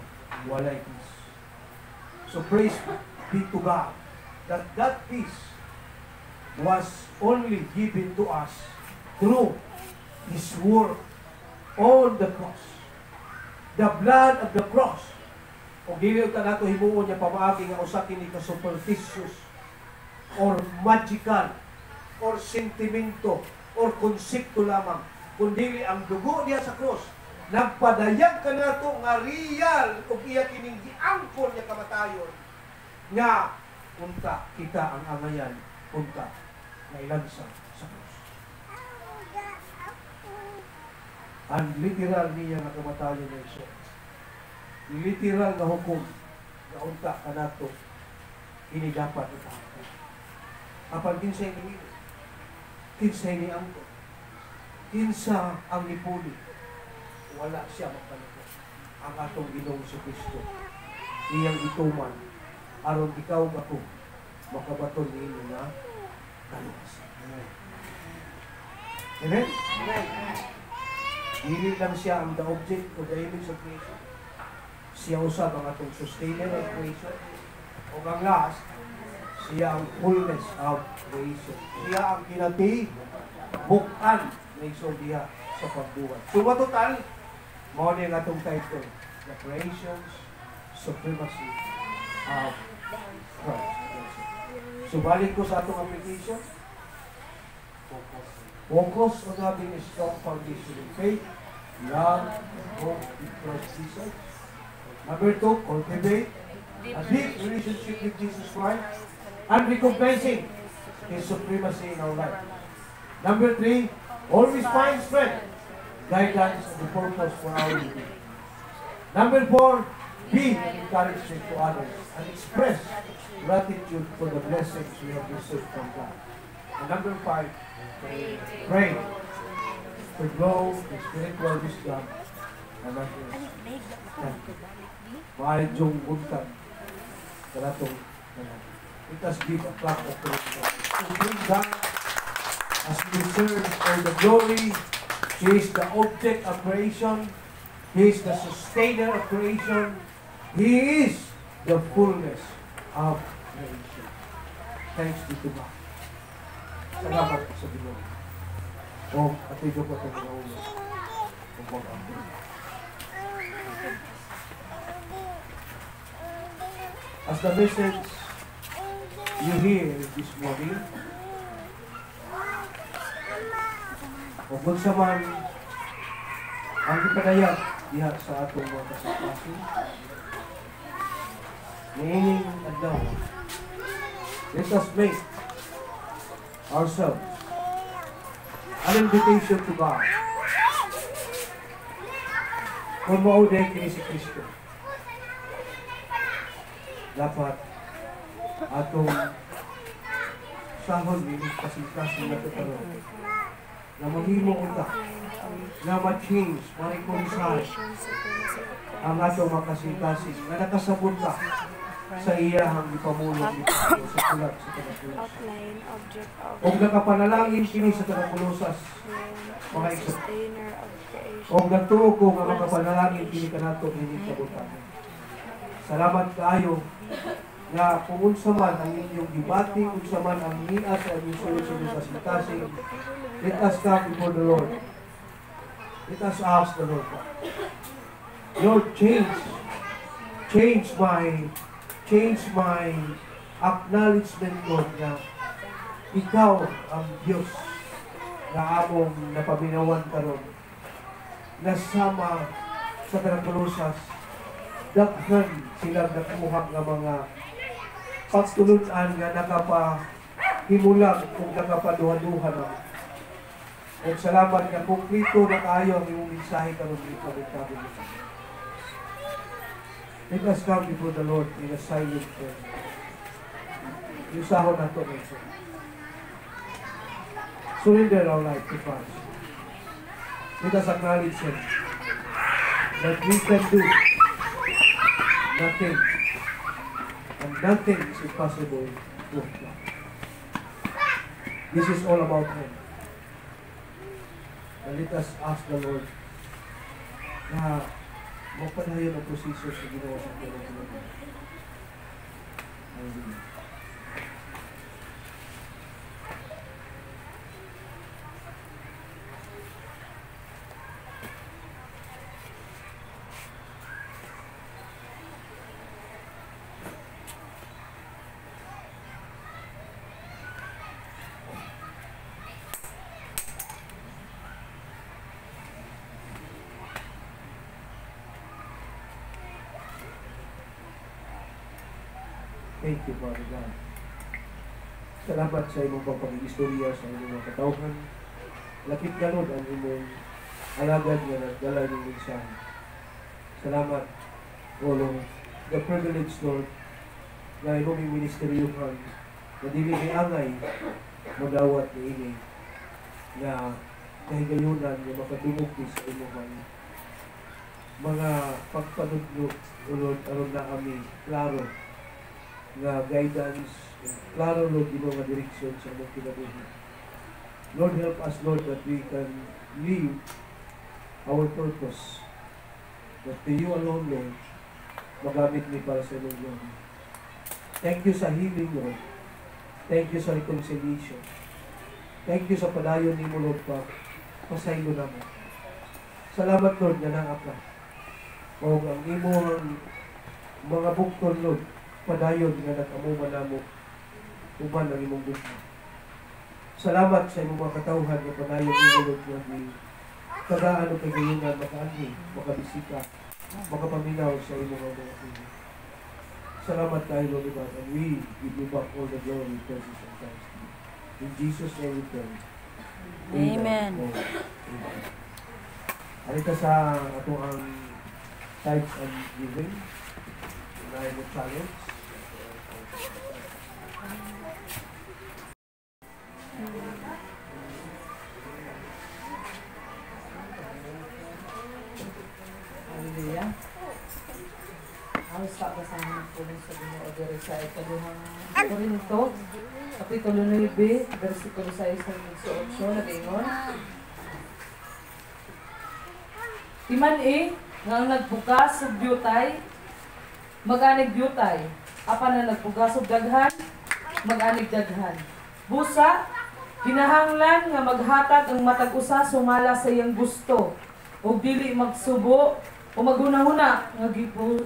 walay peace. So praise be to God that that peace was only given to us through His word on the cross. The blood of the cross. O dili ka nato himuon niya pamaagi nga usa kini ka superstitious or magical or sentimento or konsepto lamang, kundi ang dugo niya sa cross nagpadayag ka nato nga real ug iya kining giangkon niya kamatayon nga unta kita ang angayan unta nga ilagsa sa cross. Ang literal niya nga kamatayon na iso. Literal na hukom na unta ka nato ini dapat itahapan. Apan kinsay ni kinsay ni angko, kinsa ang nipuli, wala siya magpalikot. Ang atong Ginoong Kristo iyang ituman aron ikaw ako makabaton niini na kaluwasan. Amen? Dili lang siya ang the object o the image of creation. Siya usab ang atong sustainer of creation. O ang last, siya ang fullness of creation. Siya ang kinati, bukan na iso diha sa pagbuhat. So matotal, mao ni ang atong title, The Creation's Supremacy of Christ. So balik ko sa atong application. Focus on having a strong foundation in faith, love, hope in Christ Jesus. Number 2, cultivate a deep relationship with Jesus Christ and recognizing His supremacy in our life. Number 3, always find strength, guidance, and the purpose for our living. Number 4, be an encouragement to others and express gratitude for the blessings we have received from God. And number 5, pray to grow in spiritual wisdom and understanding. Mahal yung buntag karatong let us give a clap of praise to bring God as He deserves all the glory. He is the object of creation. He is the sustainer of creation. He is the fullness of creation. Thanks be to God. Salamat sa Ginoo. O, at ito po itong naulo. Kung mag-ampun. As the message you hear this morning, o kung sa man ang ipadayag diha sa atong mga kasapasi, niining adlaw, let us make ourselves an invitation to God. Kung mauday kini si Kristo, dapat atong sahon ni kasing-kasing na tutaro na mahimo ko ka na ma-change, ma-reconcile ang atong makasing-kasing na nakasabot na sa iyahang ipamulong dito sa kulat sa Tagapulosas. O nakapanalangin kini sa Tagapulosas, mga igsoon. O nagtuo ko nga makapanalangin kini kanato kini kabutan. Salamat kaayo na kung unsa man ang inyong debate, unsa man ang nias sa inyong solusyon sa kasing-kasing, let us come before the Lord. Let us ask the Lord. Lord, change my acknowledgement, Lord, na ikaw ang Diyos na among napaminawan karon. Nasama sa Tagapulosas, daghan sila nakuha ng mga pagtulunan nga nakapahimulang kung nakapaduha-duha na. At salamat na kumplito na kayo ang iyong mensahe karon dito ng Tagapulosas. Let us come before the Lord in a silent prayer. Usahon nato ngayon. Surrender our life to Christ. Let us acknowledge Him that we can do nothing, and nothing is impossible with God. This is all about Him. And let us ask the Lord na magpadayon ang proseso sa ginawa sa Panginoon. Hallelujah. Thank you, Father God. Salamat sa imong pagpag-istorya sa imong mga katawhan. Lakip ganod ang imong alagad nga nagdala ng mensahe. Salamat, O Lord, the privilege, Lord, na imong ministeryohan na dili ni angay madawat ni ini na kahigayunan nga makadungog sa imong mga pagpanudlo, O Lord, aron na kami klaro na guidance, klaro, Lord, yung mga direksyon sa mga kinabuhi. Lord, help us, Lord, that we can live our purpose. That to you alone, Lord, magamit ni para sa inyong glory. Thank you sa healing, Lord. Thank you sa reconciliation. Thank you sa padayon ni mo, Lord, pasaylo na mo. Salamat, Lord, na naaka. O ang imong mga bukton, Lord, padayon nga nag-amuman na mo uban ang imong buhay. Salamat sa imong mga katawhan na padayon ni Lord nga ni tagaan o kagayunan makaanhi, makabisita, makapaminaw sa imong mga buhay. Salamat tayo, Lord God, and we give you back all the glory, praises, and thanks. In Jesus' name we pray. Amen. Amen. Alita sa atong ang tithes and giving. Na yung challenge. Hallelujah. Ang sa kasama po sa Ginoo diri sa ikaduhang Korinto, kapitulo 9, bersikulo 6 hanggang 8, nag-ingon. Timan nga ang nagbukas og dyutay, mag-anig dyutay. Apan na nagbukas og daghan, mag-anig daghan. Busa, kinahanglan nga maghatag ang matag usa sumala sa iyang gusto, ug dili magsubo o maghuna-huna nga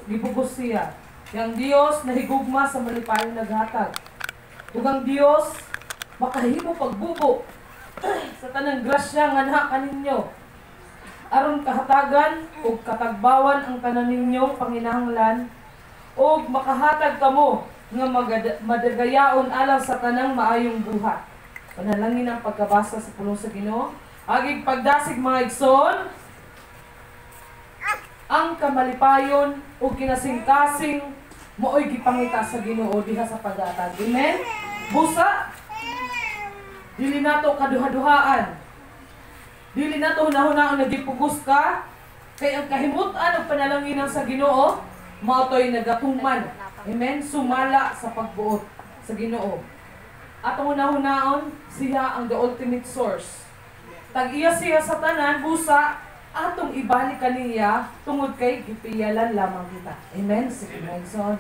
gibugos siya. Yang Dios nahigugma sa malipayong naghatag. Ug ang Dios makahimo pagbubo sa tanang grasya nga anha kaninyo. Aron kahatagan ug katagbawan ang tanan ninyong panginahanglan ug makahatag kamo nga madagayaon alang sa tanang maayong buhat. Panalangin ang pagkabasa sa pulong sa Ginoo. Agig pagdasig mga igsoon, ang kamalipayon ug kinasing-kasing mooy gipangita sa Ginoo diha sa pag-atag. Amen. Busa dili nato kaduha-duhaan Dili na to hunahuna ang nagipugos ka. Kay ang kahimutan o panalanginan sa Ginoo, mao to'y nagatuman. Amen? Sumala sa pagbuot sa Ginoo. At ang hunahunaon, siya ang the ultimate source. Tag-iya siya sa tanan, busa, atong ibalik kaniya tungod kay gipiyalan lamang kita. Amen? Sige, Nelson.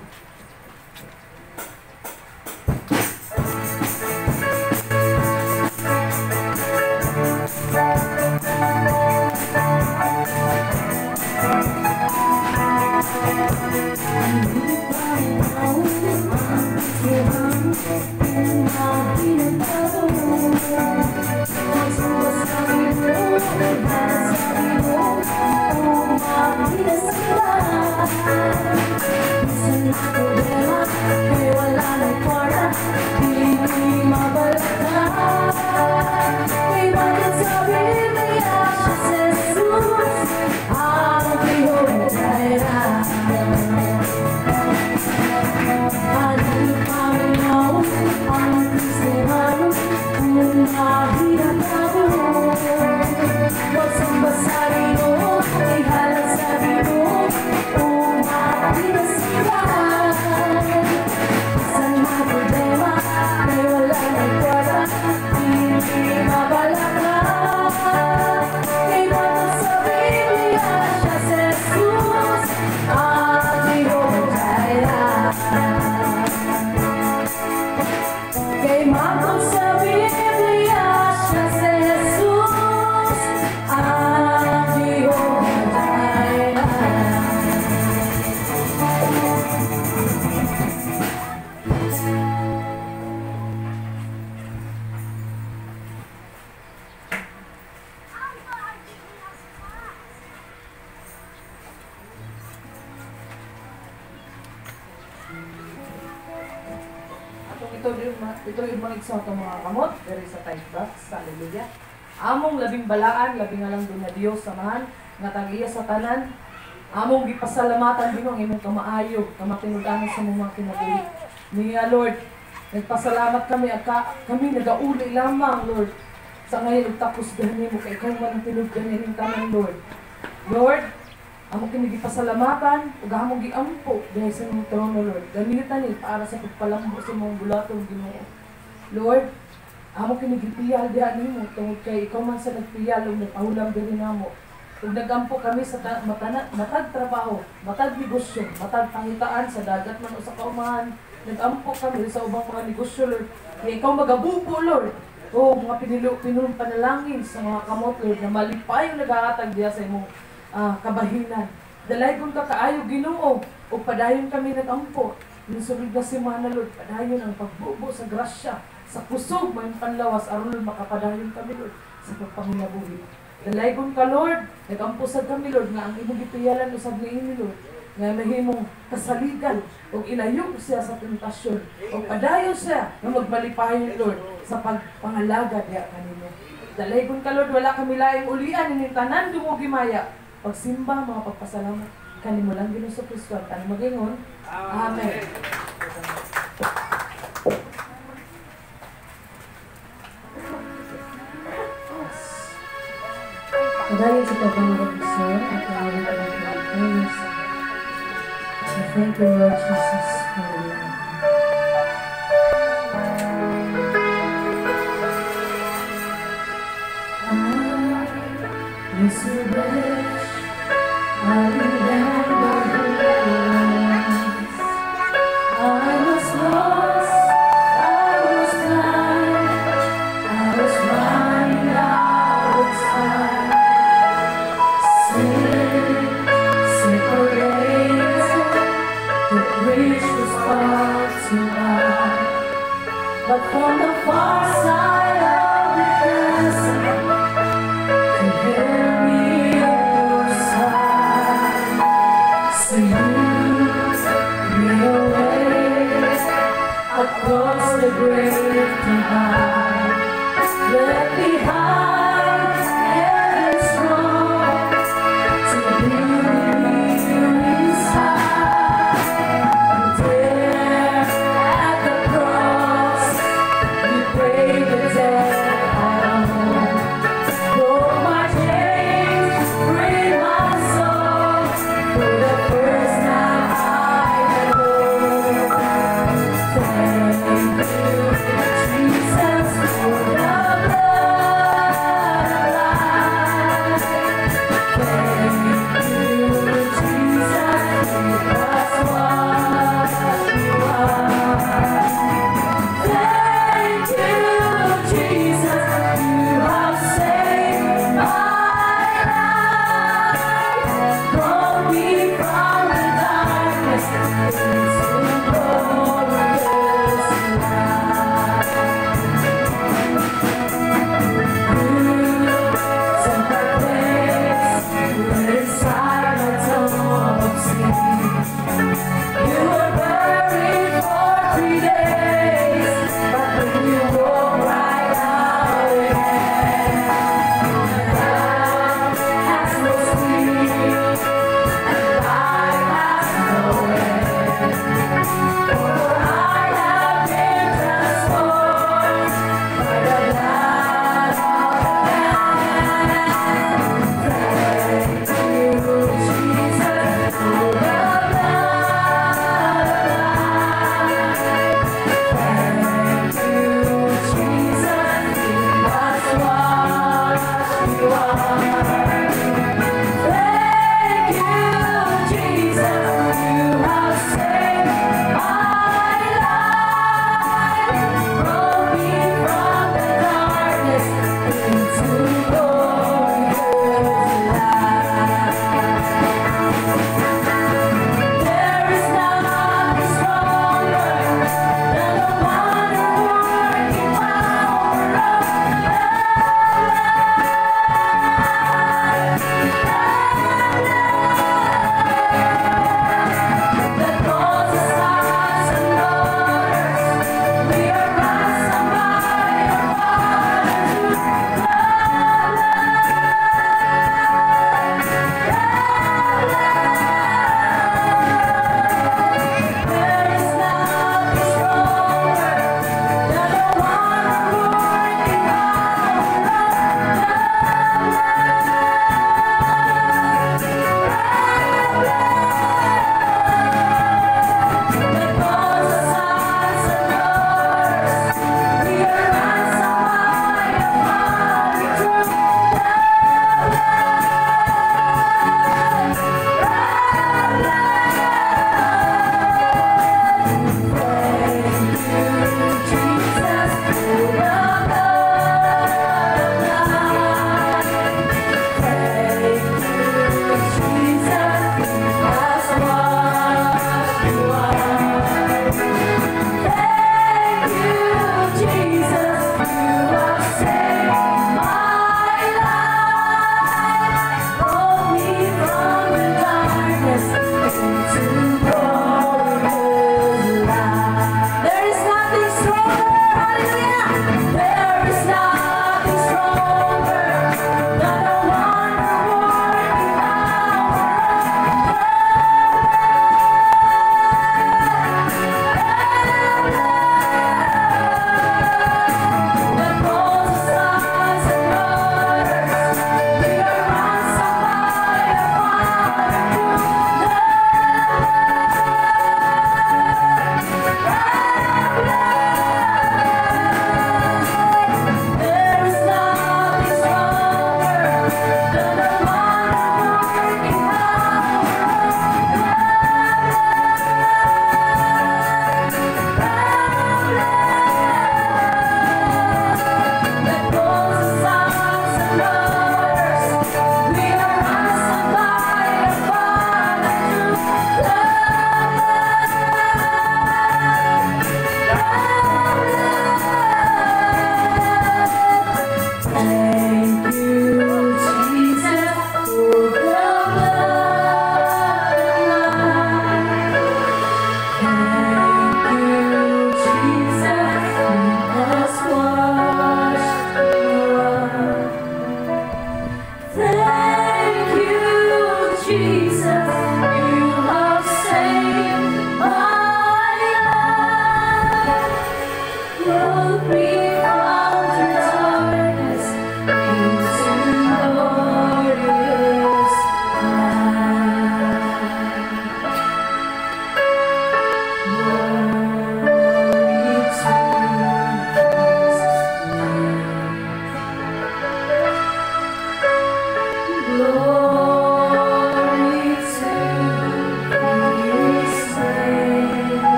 Ito yung mga sa mga kamot, pero sa tight box, hallelujah. Among labing balaan, labing alang doon na Diyos samahan, nga tagiya sa tanan, among gipasalamatan din ang imong kamaayo, kamatinudanan sa mga kinabuhi. Niya Lord, nagpasalamat kami at kami nagauli lamang, Lord. Sa ngayon, tapos gani mo, kay ikaw man ang tinudanan ng tanan, Lord. Lord, among kinigipasalamatan, ug among giampo dahil sa imong trono, Lord. Gamitan ni para sa pagpalambo sa imong bulatong Ginoo. Lord, among kinigipiyal diha nimo tungod kay ikaw man sa nagpiyal ug nagpahulam diri namo. Ug nagampo kami sa matag trabaho, matag negosyo, matag pangitaan sa dagat man o sa kaumahan. Nagampo kami sa ubang mga negosyo, Lord. Kay ikaw magabubo, Lord. O mga pinulong panalangin sa mga kamot, Lord, na malipay yung nag-aatag diha sa imong kabahinan. Dalay kung kakaayo Ginoo o padayon kami nagampo. Nisulod na si Mana, Lord, padayon ang pagbubo sa grasya, sa kusog, may panlawas, aron makapadayon kami, Lord, sa pagpanginabuhi. Dalay kung ka, Lord, nagampo sa kami, Lord, nga ang imong gipiyalan usab niini, Lord, nga mahimong kasaligan o ilayo siya sa tentasyon o padayon siya na magbalipayon, Lord, sa pagpangalaga diya kanino. Dalay kung ka, Lord, wala kami laing ulian, ining tanan dumugimaya. Pagsimba, mga pagpasalamat, kanimo lang Ginoo sa Kristo at kanimo magingon. Amen. Dahil sa pagpangalaman sa at kaawit ang mga praise. I thank you, Lord Jesus, for your love. I was so blessed. I remember who I was lost, I was blind, I was running out of time. Sin separated, the bridge was far too wide. But from the far side of the chasm, to hear me your side. So you away across the great divide, left behind heaven's throne to bring you inside. And there at the cross, you paid the debt I owe. Broke my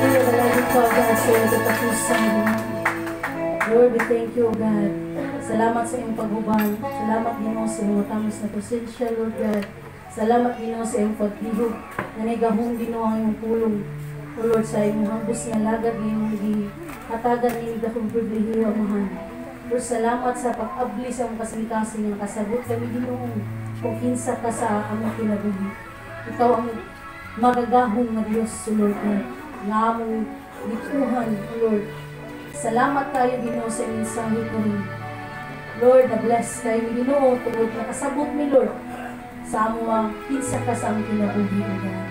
Pinagalayin ko, God, sa iyo katapusan. Lord, we thank you, God. Salamat sa iyong paghuban. Salamat, Ginoo, sa iyong matamos na presensya, Lord God. Salamat, Ginoo, sa iyong paglihog. Nanigahong, Ginoo, ang iyong pulong. O Lord, sa iyong hambos nga lagad, iyong hatagan ni Dahong pribilehiyo, Amahan. Lord, salamat sa pag-abli sa iyong kasing-kasing ng kasabot kami, Ginoo. Kung kinsa ka sa aming kinabuhi. Ikaw ang magagahong na Diyos, O Lord God. Nga among gituhan, O Lord. Salamat tayo, Ginoo, sa iyong mensahe ko rin. Lord, na-bless kayo, Ginoo, tungkol na kasabot mi, Lord, sa among kinsa ka sa aming kinabuhi, O God.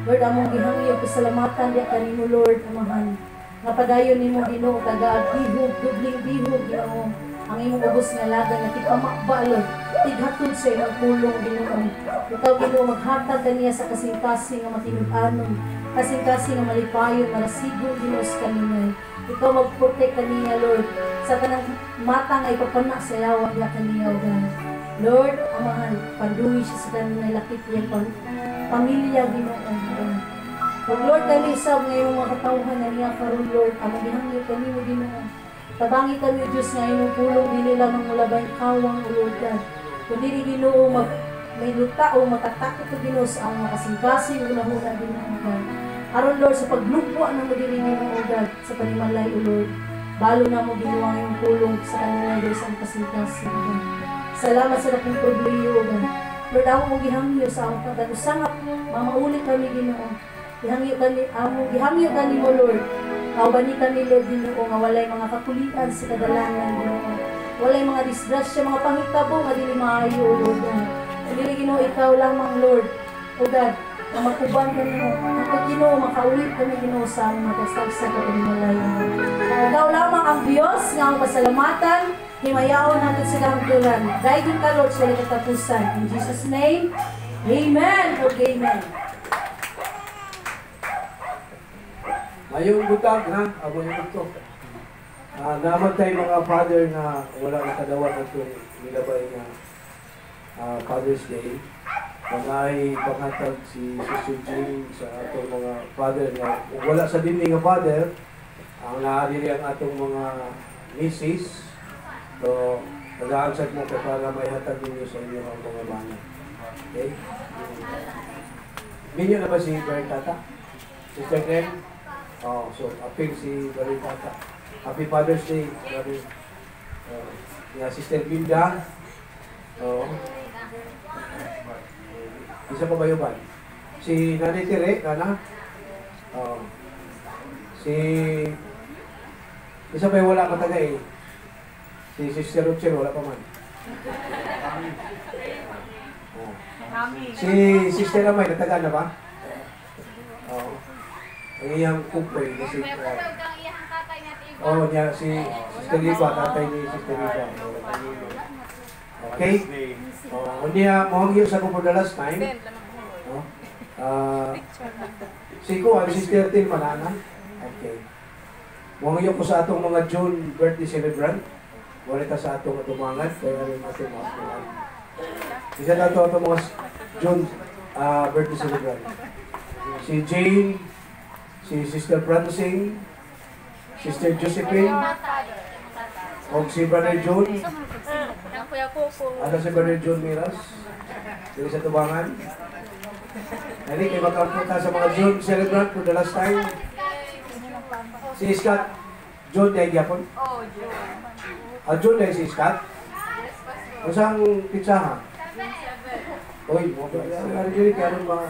Lord, among gihangyo, pasalamatan diya kanimo, Lord, Amahan. Nga padayon nimo, Ginoo, taga-bihog, dubling-bihog, Ginoo, ang imong ubos nga lagay na tipamakba, Lord, tighatod sa imong pulong, Ginoo. Ikaw, Ginoo, maghatag kaniya sa kasing-kasing nga matinud-anon, kasing-kasing nga malipayon, marasigon, Ginoo, sa kanimay. Ikaw mag-protect kaniya, Lord, sa tanang matang ay papanak sa yawa niya kaniya, O God. Lord, Amahan, panduwi siya sa kanimay lakit niyang pamilya, Ginoo, O God. Pag Lord, kami isab ngayong mga katawhan na niya karon, Lord, amang gihangyo kami mo, Ginoo. Tabangi kami, Diyos, nga imong pulong, dili lamang mula ba yung kawang, O Lord God. Kundi ni Ginoo, may luta o matatakot ko, Ginoo, sa ang makasing-kasing, una-una, Ginoo, O God. Aron, Lord, sa paglugpo ang madiring Ginoo, O God, sa panimalay, O Lord. Balo na mo, Ginoo, ang iyong pulong sa kanila, Diyos, ang kasing-kasing, O God. Salamat sa lakong problema, O God. Lord, ako mong gihangyo sa akong pagkagusangap, mamaulit kami, Ginoo. Gihangyo kami mo, Lord. Kaubani kami, Lord, Ginoo, nga walay mga kakulian sa kadalangan, Ginoo. Walay mga disgrasya, mga pangitabo, nga dili maayo, O Lord God. Dili, Ginoo, ikaw lamang, Lord, O God, na makuban kami mo. Kapag, Ginoo, makaulit kami, Ginoo, sa aming magkasagsa ka panimalay mo. Ikaw lamang ang Diyos, nga ang pasalamatan, himayaon natin sa kampulan. Dahil ka, Lord, sa katapusan. In Jesus' name, Amen. Okay, Amen. Ngayong butag, ha? Abo yung ito. Naman tayo mga father na wala nakadawan at yung nilabay na Father's Day. Mga ipanghatag si Sister Jean sa atong mga father na wala sa dini nga father, ang naadiri ang atong mga misis. So, nag-aansad mo ka para may hatag ninyo sa inyo ang mga mana. Okay? Minyo na ba si Bertata? Sister Ken? Oh, so appeal si Bertata. Happy Father's Day, brother. Sister Bilda. Oh. Isa pa ba yung ban? Si Nanay Tere, Nana. Oh. Isa pa yung wala matagay. Si Sister Rochelle, wala pa man. Oh. Si Sister Amay, nataga na ba? Oh. Ang iyang kupoy. Kasi, niya si Sister Lipa, tatay ni Sister Lipa. Okay? Niya, mohangyo sa ko for the last time. Si ko, Sister Til, manana. Okay. Mohangyo ko sa atong mga June birthday celebrant. Wala ka sa atong atumangan, kaya rin natin mga atumangan. Isa na ito atong mga June birthday celebrant. Si Jane, si Sister Francine, Sister Josephine, o si Brother John. Ano si Brother John Miras? Dili sa tubangan. Nani, kayo magkampunta sa mga June celebrant for the last time. Si Scott, John dahil yapon? Oo, John. John dahil si Scott? Masang pizzaha? Uy, mo ba? Kaya rin mga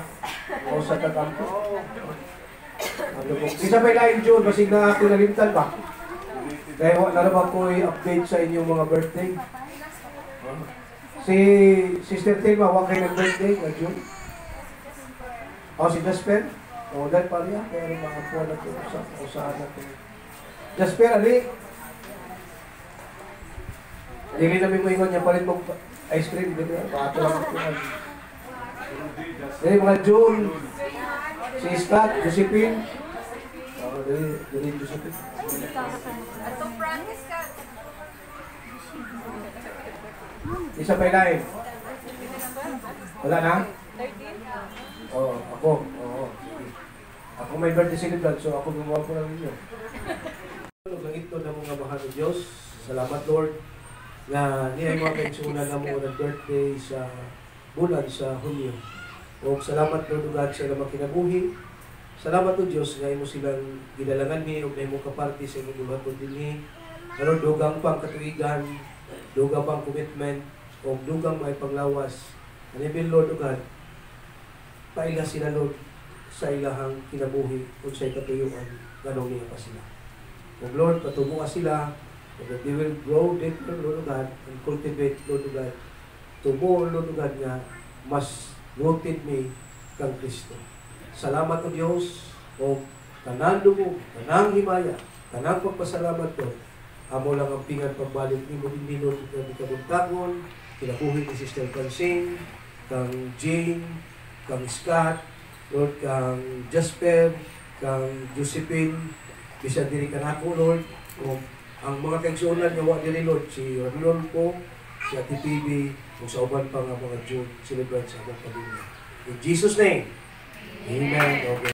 sa tatampo. Isa pa ilahin, June, basig na ako nalimtan ba? Dahil narabang ko i-update sa inyong mga birthday. Si Sister Tilma, huwag kayo ng-birthday na June. O, si Jasper? O, dahil pa rin yan. Kaya rin mga po na ito. Usahan na ito. Jasper, ali? Hindi namin mo ingon niya pa rin mong ice cream. Pato lang ito. Dahil mga June, si Scott, Josephine. Dali Josephine. Atong practice ka. Isa pa ilahin. Wala na? 13. Oo, ako. Oo. Ako may birthday celebrant, so ako gumawa po lang ninyo. Ang ito na mga mahal ng Diyos. Salamat Lord na niya mga kaitsunan na mo ng birthday sa bulan sa Hunyo. O salamat Lord God sa lamang kinabuhi. Salamat o Diyos na imo silang gidalangan ni o na imo kaparti sa imong buhaton din ni. Lord, dugang pang katuigan, dugang pang commitment, o dugang may panglawas. Anibil Lord o God, paila sila Lord sa ilahang kinabuhi o sa ikatuyuan, ganong niya pa sila. O Lord, patubo ka sila, and that they will grow deeper, Lord o God, and cultivate, Lord o God, to more, Lord o God, nga mas rooted me kang Kristo. Salamat o Diyos, o kanang dugo, kanang himaya, kanang pagpasalamat ko, amo lang ang pingan pagbalik ni mo din Lord, na di kabuntagon, kinabuhi ni Sister Francine, kang Jane, kang Scott, Lord, kang Jasper, kang Josephine, bisa diri ka nako, Lord, o ang mga kaigsunan nga wa diri Lord, si Rolfo, si Ate PB, o sa uban pa nga mga June celebrant sa among pamilya. In Jesus' name, Amen. Okay.